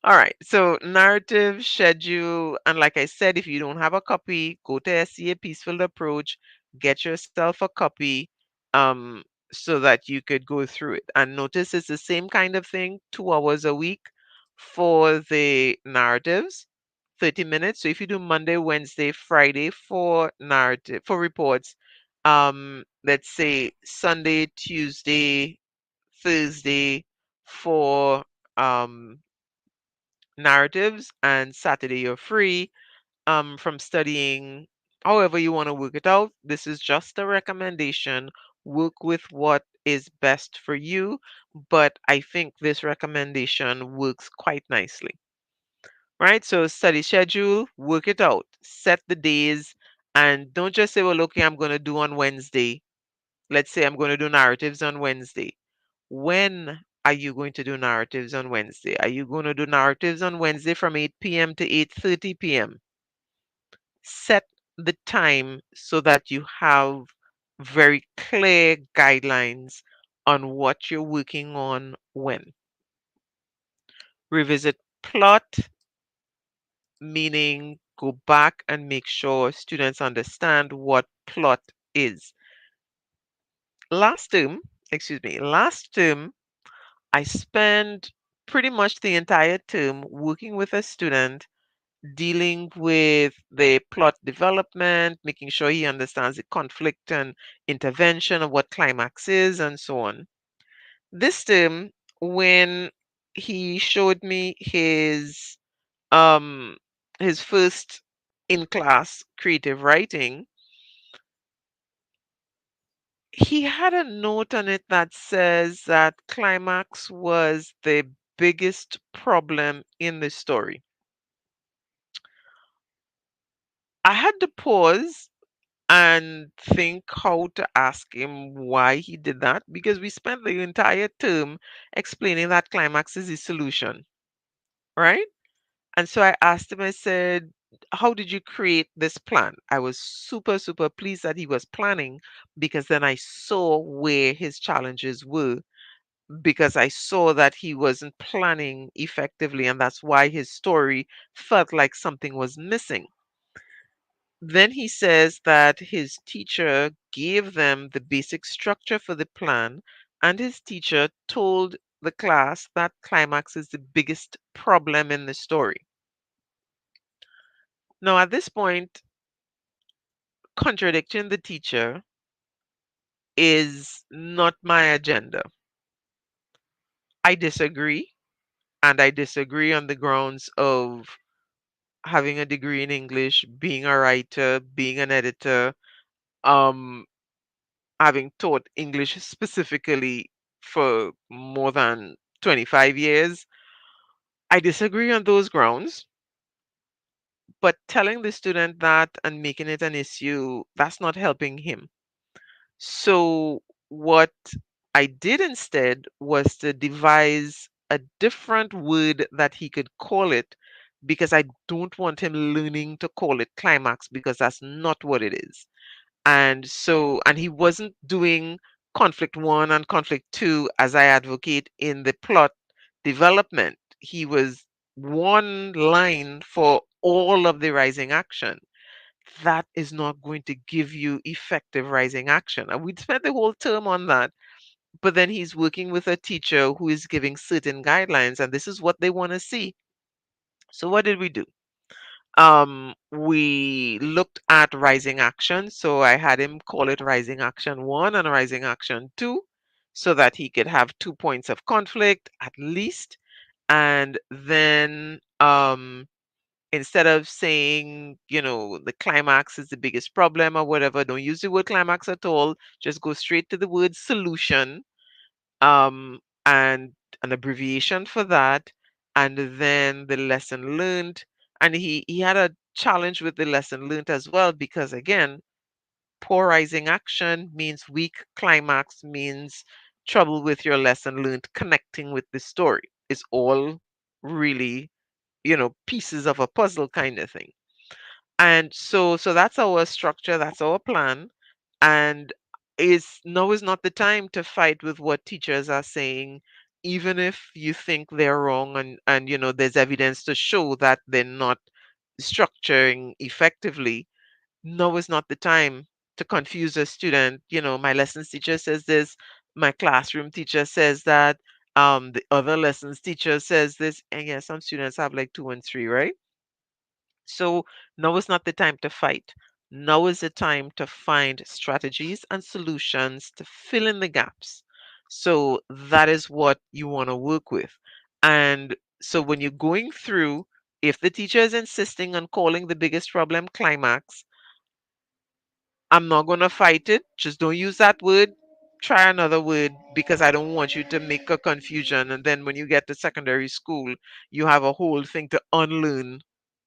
All right. So narrative, schedule, and like I said, if you don't have a copy, go to SCA Peaceful Approach, get yourself a copy, um, so that you could go through it. And notice it's the same kind of thing, 2 hours a week for the narratives, 30 minutes. So if you do Monday, Wednesday, Friday for narrative for reports, let's say Sunday, Tuesday, Thursday for um narratives, and Saturday you're free from studying. However you want to work it out. This is just a recommendation. Work with what is best for you, but I think this recommendation works quite nicely. Right? So study schedule, work it out, set the days, and don't just say, well, okay, I'm going to do on Wednesday. Let's say I'm going to do narratives on Wednesday. When are you going to do narratives on Wednesday? Are you going to do narratives on Wednesday from 8 p.m. to 8:30 p.m.? Set the time so that you have very clear guidelines on what you're working on when. Revisit plot, meaning go back and make sure students understand what plot is. Last term, I spent pretty much the entire term working with a student dealing with the plot development, making sure he understands the conflict and intervention of what climax is, and so on. This term, when he showed me um his first in class creative writing, he had a note on it that says that climax was the biggest problem in the story. I had to pause and think how to ask him why he did that because we spent the entire term explaining that climax is the solution, right? And so I asked him, I said, how did you create this plan? I was super, super pleased that he was planning because then I saw where his challenges were because I saw that he wasn't planning effectively, and that's why his story felt like something was missing. Then he says that his teacher gave them the basic structure for the plan, and his teacher told the class that climax is the biggest problem in the story. Now, at this point, contradicting the teacher is not my agenda. I disagree, and I disagree on the grounds of having a degree in English, being a writer, being an editor, um, having taught English specifically for more than 25 years. I disagree on those grounds, but telling the student that and making it an issue, that's not helping him. So, what I did instead was to devise a different word that he could call it because I don't want him learning to call it climax because that's not what it is. And so, and he wasn't doing conflict one and conflict two as I advocate in the plot development. He was one line for all of the rising action. That is not going to give you effective rising action. And we'd spent the whole term on that. But then he's working with a teacher who is giving certain guidelines, and this is what they want to see. So, what did we do? We looked at rising action. So I had him call it rising action one and rising action two so that he could have 2 points of conflict at least. And then Instead of saying, the climax is the biggest problem or whatever, don't use the word climax at all. Just go straight to the word solution, and an abbreviation for that, and then the lesson learned. And he had a challenge with the lesson learned as well, because again, poor rising action means weak climax, means trouble with your lesson learned connecting with the story. It's all really, pieces of a puzzle kind of thing. And so that's our structure, that's our plan. And is now is not the time to fight with what teachers are saying, even if you think they're wrong, and there's evidence to show that they're not structuring effectively. Now is not the time to confuse a student. My lessons teacher says this, my classroom teacher says that, the other lessons teacher says this, and yeah, some students have like two and three, right? So now is not the time to fight. Now is the time to find strategies and solutions to fill in the gaps. So that is what you want to work with. And so when you're going through, if the teacher is insisting on calling the biggest problem climax, I'm not going to fight it. Just don't use that word. Try another word, because I don't want you to make a confusion. And then when you get to secondary school, you have a whole thing to unlearn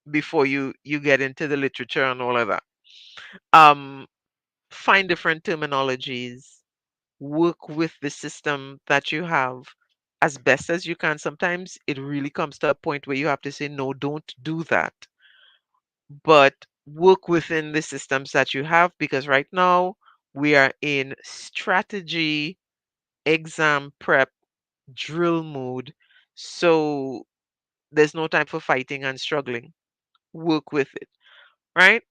before you get into the literature and all of that. Um, find different terminologies, work with the system that you have as best as you can. Sometimes it really comes to a point where you have to say, no, don't do that. But work within the systems that you have, because right now we are in strategy, exam prep, drill mode. So there's no time for fighting and struggling. Work with it, right?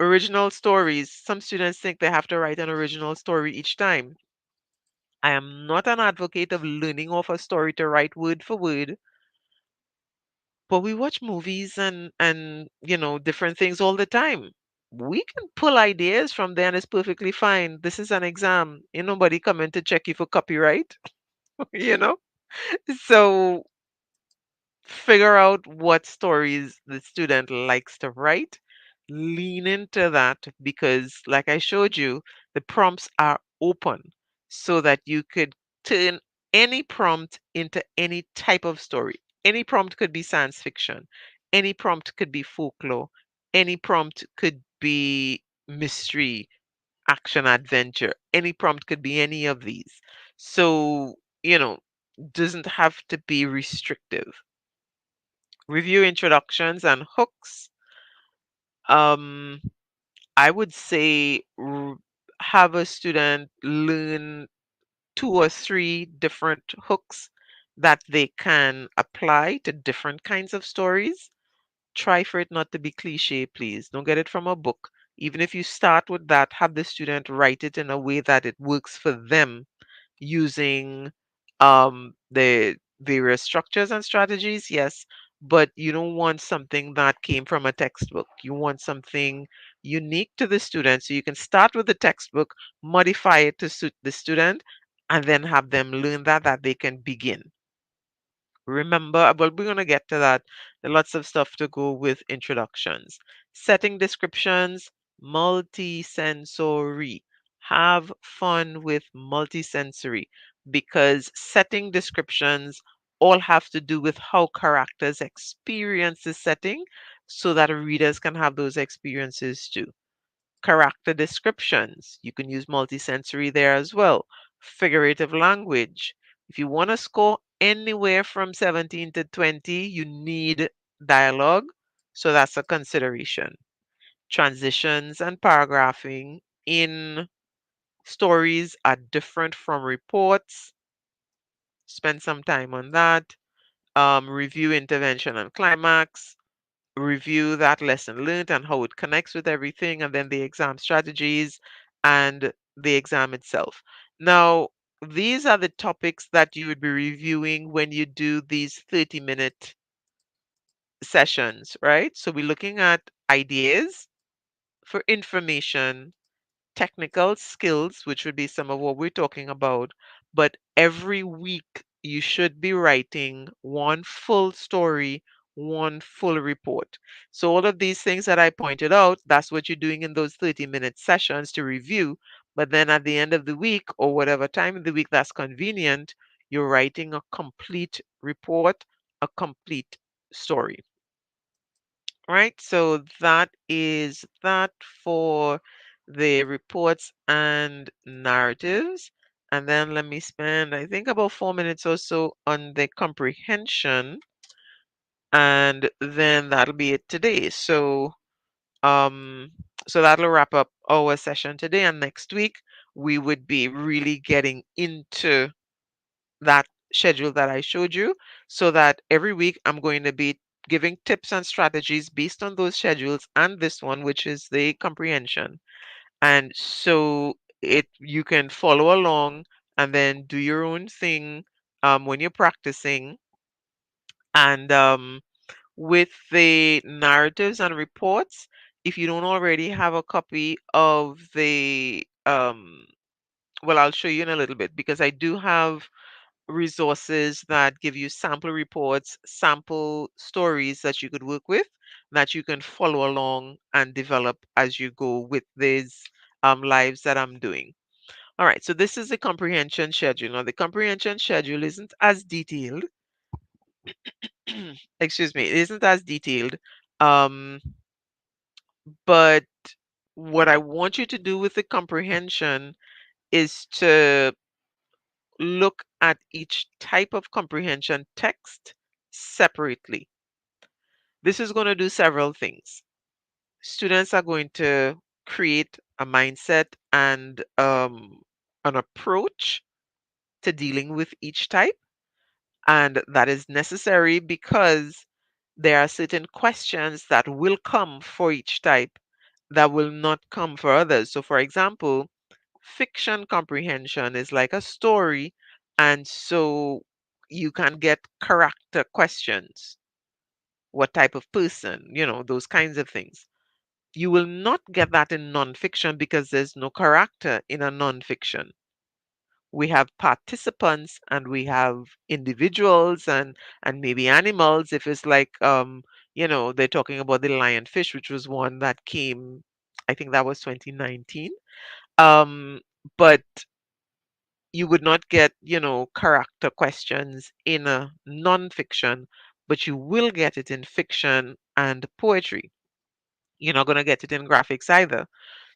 Original stories. Some students think they have to write an original story each time. I am not an advocate of learning off a story to write word for word, but we watch movies and different things all the time. We can pull ideas from there and it's perfectly fine. This is an exam. Ain't nobody coming to check you for copyright, you know? So figure out what stories the student likes to write, lean into that, because like I showed you, the prompts are open so that you could turn any prompt into any type of story. Any prompt could be science fiction, any prompt could be folklore, any prompt could be mystery, action, adventure. Any prompt could be any of these. So, doesn't have to be restrictive. Review introductions and hooks. Um, I would say have a student learn two or three different hooks that they can apply to different kinds of stories. Try for it not to be cliche, please. Don't get it from a book. Even if you start with that, have the student write it in a way that it works for them, using the various structures and strategies, yes, but you don't want something that came from a textbook. You want something unique to the student. So you can start with the textbook, modify it to suit the student, and then have them learn that they can begin. Remember, well, we're going to get to that. There are lots of stuff to go with introductions. Setting descriptions, multisensory. Have fun with multisensory, because setting descriptions all have to do with how characters experience the setting so that readers can have those experiences too. Character descriptions. You can use multisensory there as well. Figurative language. If you want to score anywhere from 17 to 20, you need dialogue. So that's a consideration. Transitions and paragraphing in stories are different from reports. Spend some time on that. Review intervention and climax, review that lesson learned and how it connects with everything, and then the exam strategies and the exam itself. Now, these are the topics that you would be reviewing when you do these 30-minute sessions, right? So we're looking at ideas for information, technical skills, which would be some of what we're talking about. But every week, you should be writing one full story, one full report. So all of these things that I pointed out, that's what you're doing in those 30-minute sessions to review. But then at the end of the week or whatever time in the week that's convenient, you're writing a complete report, a complete story. Right? So that is that for the reports and narratives. And then let me spend, I think, about 4 minutes or so on the comprehension, and then that'll be it today. Um, so that'll wrap up our session today, and next week we would be really getting into that schedule that I showed you, so that every week I'm going to be giving tips and strategies based on those schedules and this one, which is the comprehension. And so it you can follow along and then do your own thing when you're practicing. And with the narratives and reports, if you don't already have a copy of the well, I'll show you in a little bit, because I do have resources that give you sample reports, sample stories that you could work with, that you can follow along and develop as you go with these lives that I'm doing. All right, so this is the comprehension schedule. Now, the comprehension schedule isn't as detailed, excuse me, it isn't as detailed, um, but what I want you to do with the comprehension is to look at each type of comprehension text separately. This is going to do several things. Students are going to create a mindset and an approach to dealing with each type. And that is necessary because there are certain questions that will come for each type that will not come for others. So, for example, fiction comprehension is like a story, and so you can get character questions. What type of person, those kinds of things. You will not get that in nonfiction because there's no character in a nonfiction. We have participants and we have individuals and maybe animals. If it's like they're talking about the lionfish, which was one that came, I think that was 2019. But you would not get, character questions in a nonfiction, but you will get it in fiction and poetry. You're not going to get it in graphics either.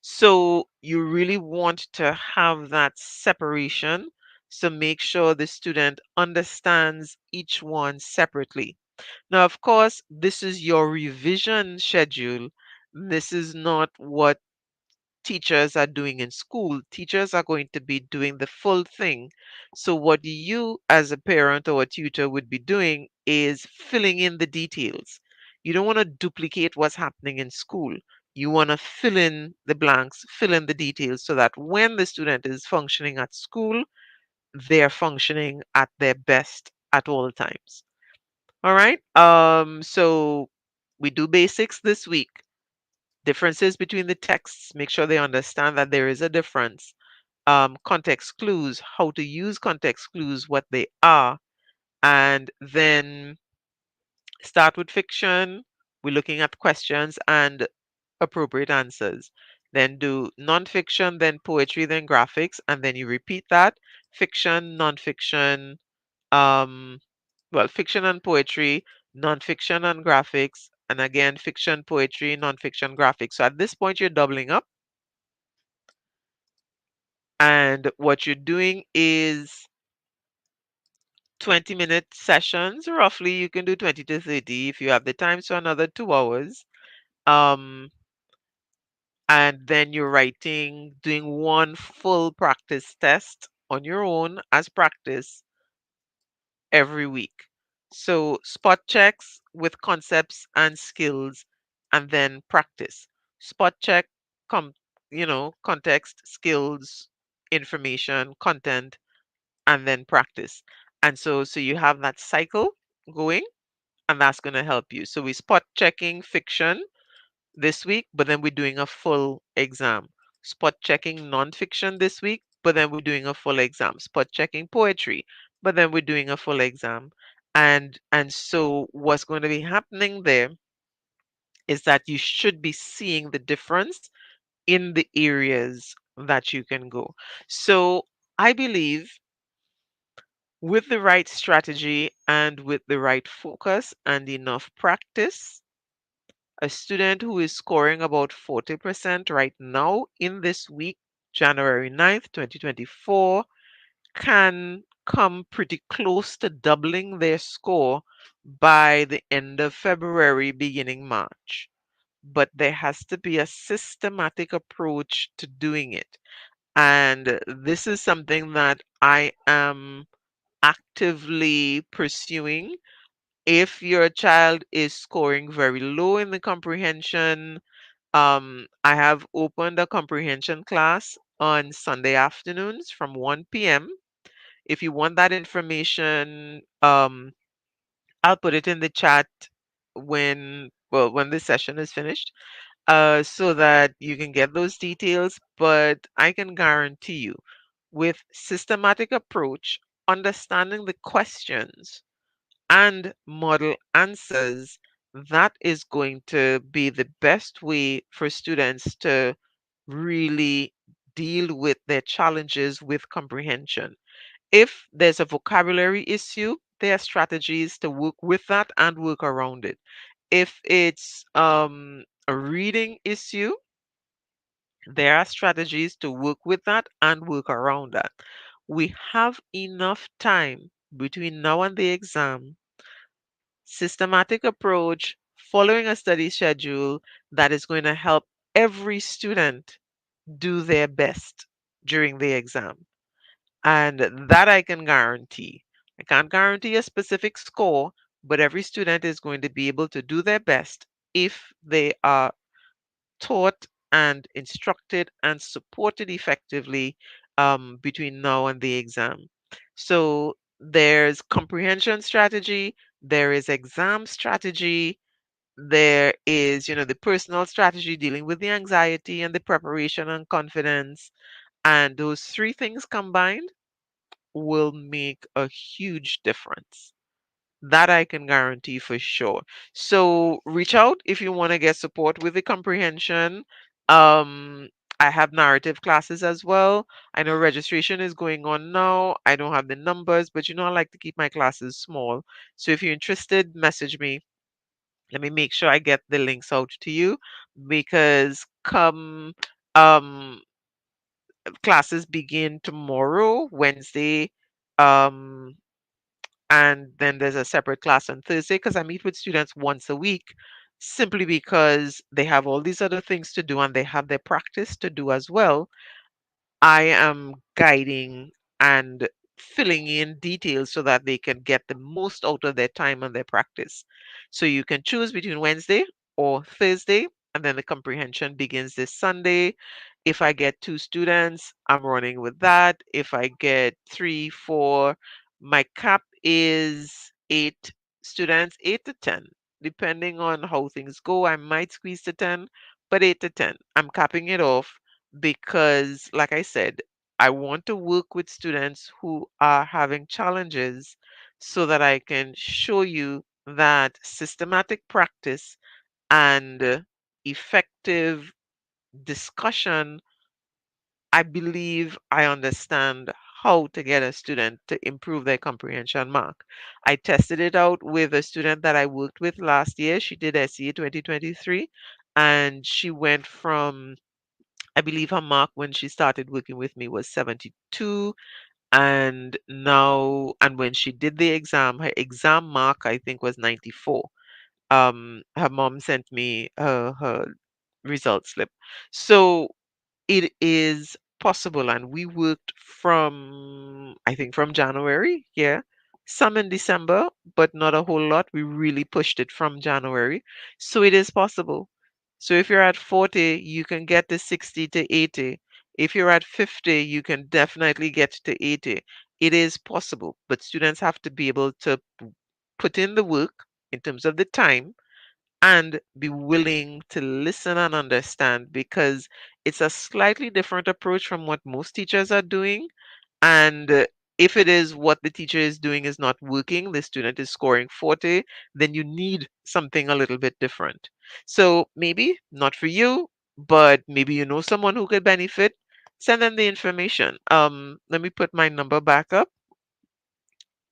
So you really want to have that separation. So make sure the student understands each one separately. Now, of course, this is your revision schedule. This is not what teachers are doing in school. Teachers are going to be doing the full thing. So, what you as a parent or a tutor would be doing is filling in the details. You don't want to duplicate what's happening in school. You want to fill in the blanks, fill in the details so that when the student is functioning at school, they're functioning at their best at all times. All right. So we do basics this week. Differences between the texts, make sure they understand that there is a difference. Context clues, how to use context clues, what they are, and then start with fiction. We're looking at questions and appropriate answers. Then do nonfiction, then poetry, then graphics, and then you repeat that. Fiction, nonfiction, um, fiction and poetry, nonfiction and graphics, and again, fiction, poetry, nonfiction, graphics. So at this point, you're doubling up. And what you're doing is 20-minute sessions, roughly. You can do 20 to 30 if you have the time, so another 2 hours. Um, and then you're writing, doing one full practice test on your own as practice every week. So spot checks with concepts and skills, and then practice. Spot check, com, context, skills, information, content, and then practice. And so you have that cycle going, and that's going to help you. So we spot checking fiction this week, but then we're doing a full exam. Spot checking nonfiction this week, but then we're doing a full exam. Spot checking poetry, but then we're doing a full exam. And so what's going to be happening there is that you should be seeing the difference in the areas that you can go. So I believe with the right strategy and with the right focus and enough practice, a student who is scoring about 40% right now in this week, January 9th, 2024, can come pretty close to doubling their score by the end of February, beginning March. But there has to be a systematic approach to doing it. And this is something that I am actively pursuing. If your child is scoring very low in the comprehension, I have opened a comprehension class on Sunday afternoons from 1 p.m. If you want that information, I'll put it in the chat when this session is finished, so that you can get those details. But I can guarantee you, with systematic approach, understanding the questions and model answers, that is going to be the best way for students to really deal with their challenges with comprehension. If there's a vocabulary issue, there are strategies to work with that and work around it. If it's a reading issue, there are strategies to work with that and work around that. We have enough time between now and the exam, systematic approach, following a study schedule that is going to help every student do their best during the exam. And that I can guarantee. I can't guarantee a specific score, but every student is going to be able to do their best if they are taught and instructed and supported effectively between now and the exam. So there's comprehension strategy, there is exam strategy, there is, the personal strategy dealing with the anxiety and the preparation and confidence. And those three things combined will make a huge difference. That I can guarantee for sure. So reach out if you want to get support with the comprehension. Um, I have narrative classes as well. I know registration is going on now. I don't have the numbers, but I like to keep my classes small. So if you're interested, message me. Let me make sure I get the links out to you because come um classes begin tomorrow, Wednesday, um and then there's a separate class on Thursday because I meet with students once a week simply because they have all these other things to do and they have their practice to do as well. I am guiding and filling in details so that they can get the most out of their time and their practice. So you can choose between Wednesday or Thursday, and then the comprehension begins this Sunday. If I get two students, I'm running with that. If I get three, four, my cap is 8 students, 8 to 10. Depending on how things go, I might squeeze to 10, but 8 to 10. I'm capping it off because, like I said, I want to work with students who are having challenges so that I can show you that systematic practice and effective discussion. I believe I understand how to get a student to improve their comprehension mark. I tested it out with a student that I worked with last year. She did SEA 2023 and she went from, I believe her mark when she started working with me was 72. And when she did the exam, her exam mark, I think, was 94. Her mom sent me her result slip. So it is possible, and we worked from, I think, from January, yeah. Some in December, but not a whole lot. We really pushed it from January. So it is possible. So if you're at 40, you can get to 60 to 80. If you're at 50, you can definitely get to 80. It is possible, but students have to be able to put in the work in terms of the time and be willing to listen and understand because it's a slightly different approach from what most teachers are doing. And If it is what the teacher is doing is not working, the student is scoring 40, then you need something a little bit different. So maybe not for you, but maybe you know someone who could benefit. Send them the information. Let me put my number back up.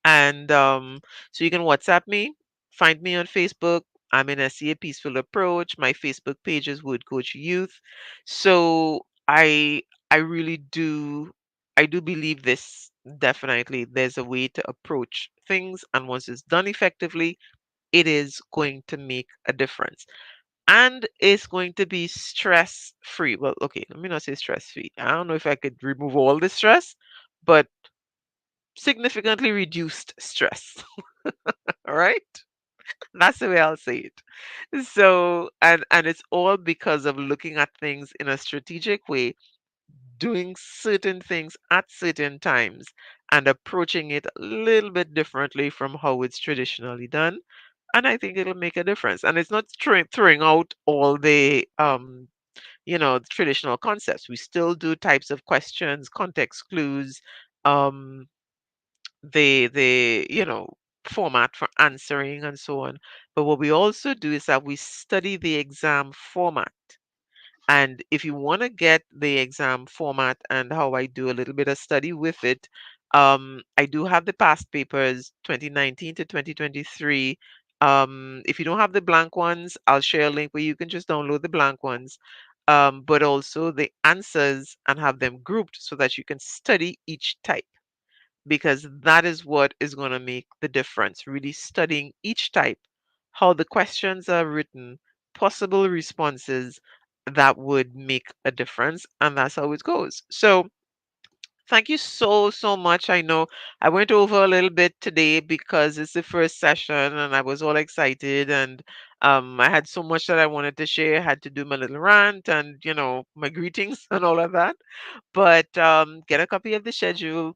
And so you can WhatsApp me, find me on Facebook. I'm in SEA Peaceful Approach. My Facebook page is Word Coach Youth. So I really do I do believe this definitely there's a way to approach things, and once it's done effectively, it is going to make a difference. And it's going to be stress free. Well, okay, let me not say stress free. I don't know if I could remove all the stress, but significantly reduced stress. All right? That's the way I'll say it. So, and it's all because of looking at things in a strategic way, doing certain things at certain times, and approaching it a little bit differently from how it's traditionally done. And I think it'll make a difference. And it's not throwing out all the traditional concepts. We still do types of questions, context clues, um, the format for answering and so on. But what we also do is that we study the exam format. And if you want to get the exam format and how I do a little bit of study with it, I do have the past papers 2019 to 2023. If you don't have the blank ones, I'll share a link where you can just download the blank ones. But also the answers and have them grouped so that you can study each type, because that is what is going to make the difference. Really studying each type, how the questions are written, possible responses that would make a difference, and that's how it goes. So, thank you so, so much. I know I went over a little bit today because it's the first session and I was all excited, and I had so much that I wanted to share. I had to do my little rant and, my greetings and all of that. But get a copy of the schedule,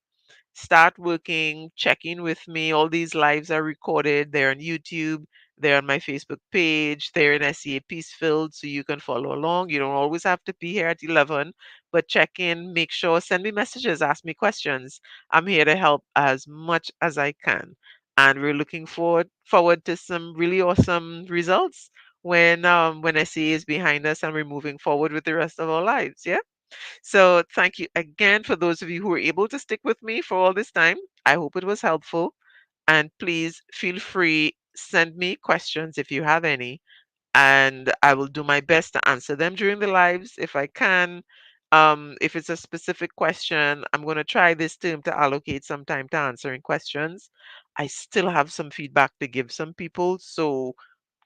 start working, check in with me. All these lives are recorded. They're on YouTube. They're on my Facebook page. They're in SEA Peacefield, so you can follow along. You don't always have to be here at 11, but check in, make sure, send me messages, ask me questions. I'm here to help as much as I can. And we're looking forward to some really awesome results when SEA is behind us and we're moving forward with the rest of our lives. Yeah. So thank you again for those of you who were able to stick with me for all this time. I hope it was helpful. And please feel free, send me questions if you have any, and I will do my best to answer them during the lives if I can. If it's a specific question, I'm going to try this term to allocate some time to answering questions. I still have some feedback to give some people, so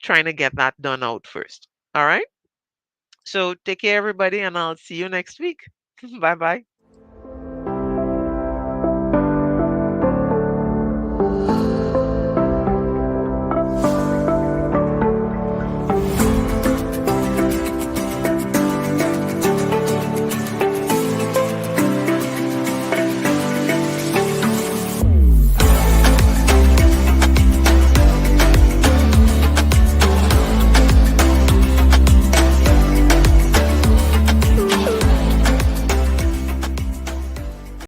trying to get that done out first. All right. So take care, everybody, and I'll see you next week. Bye bye.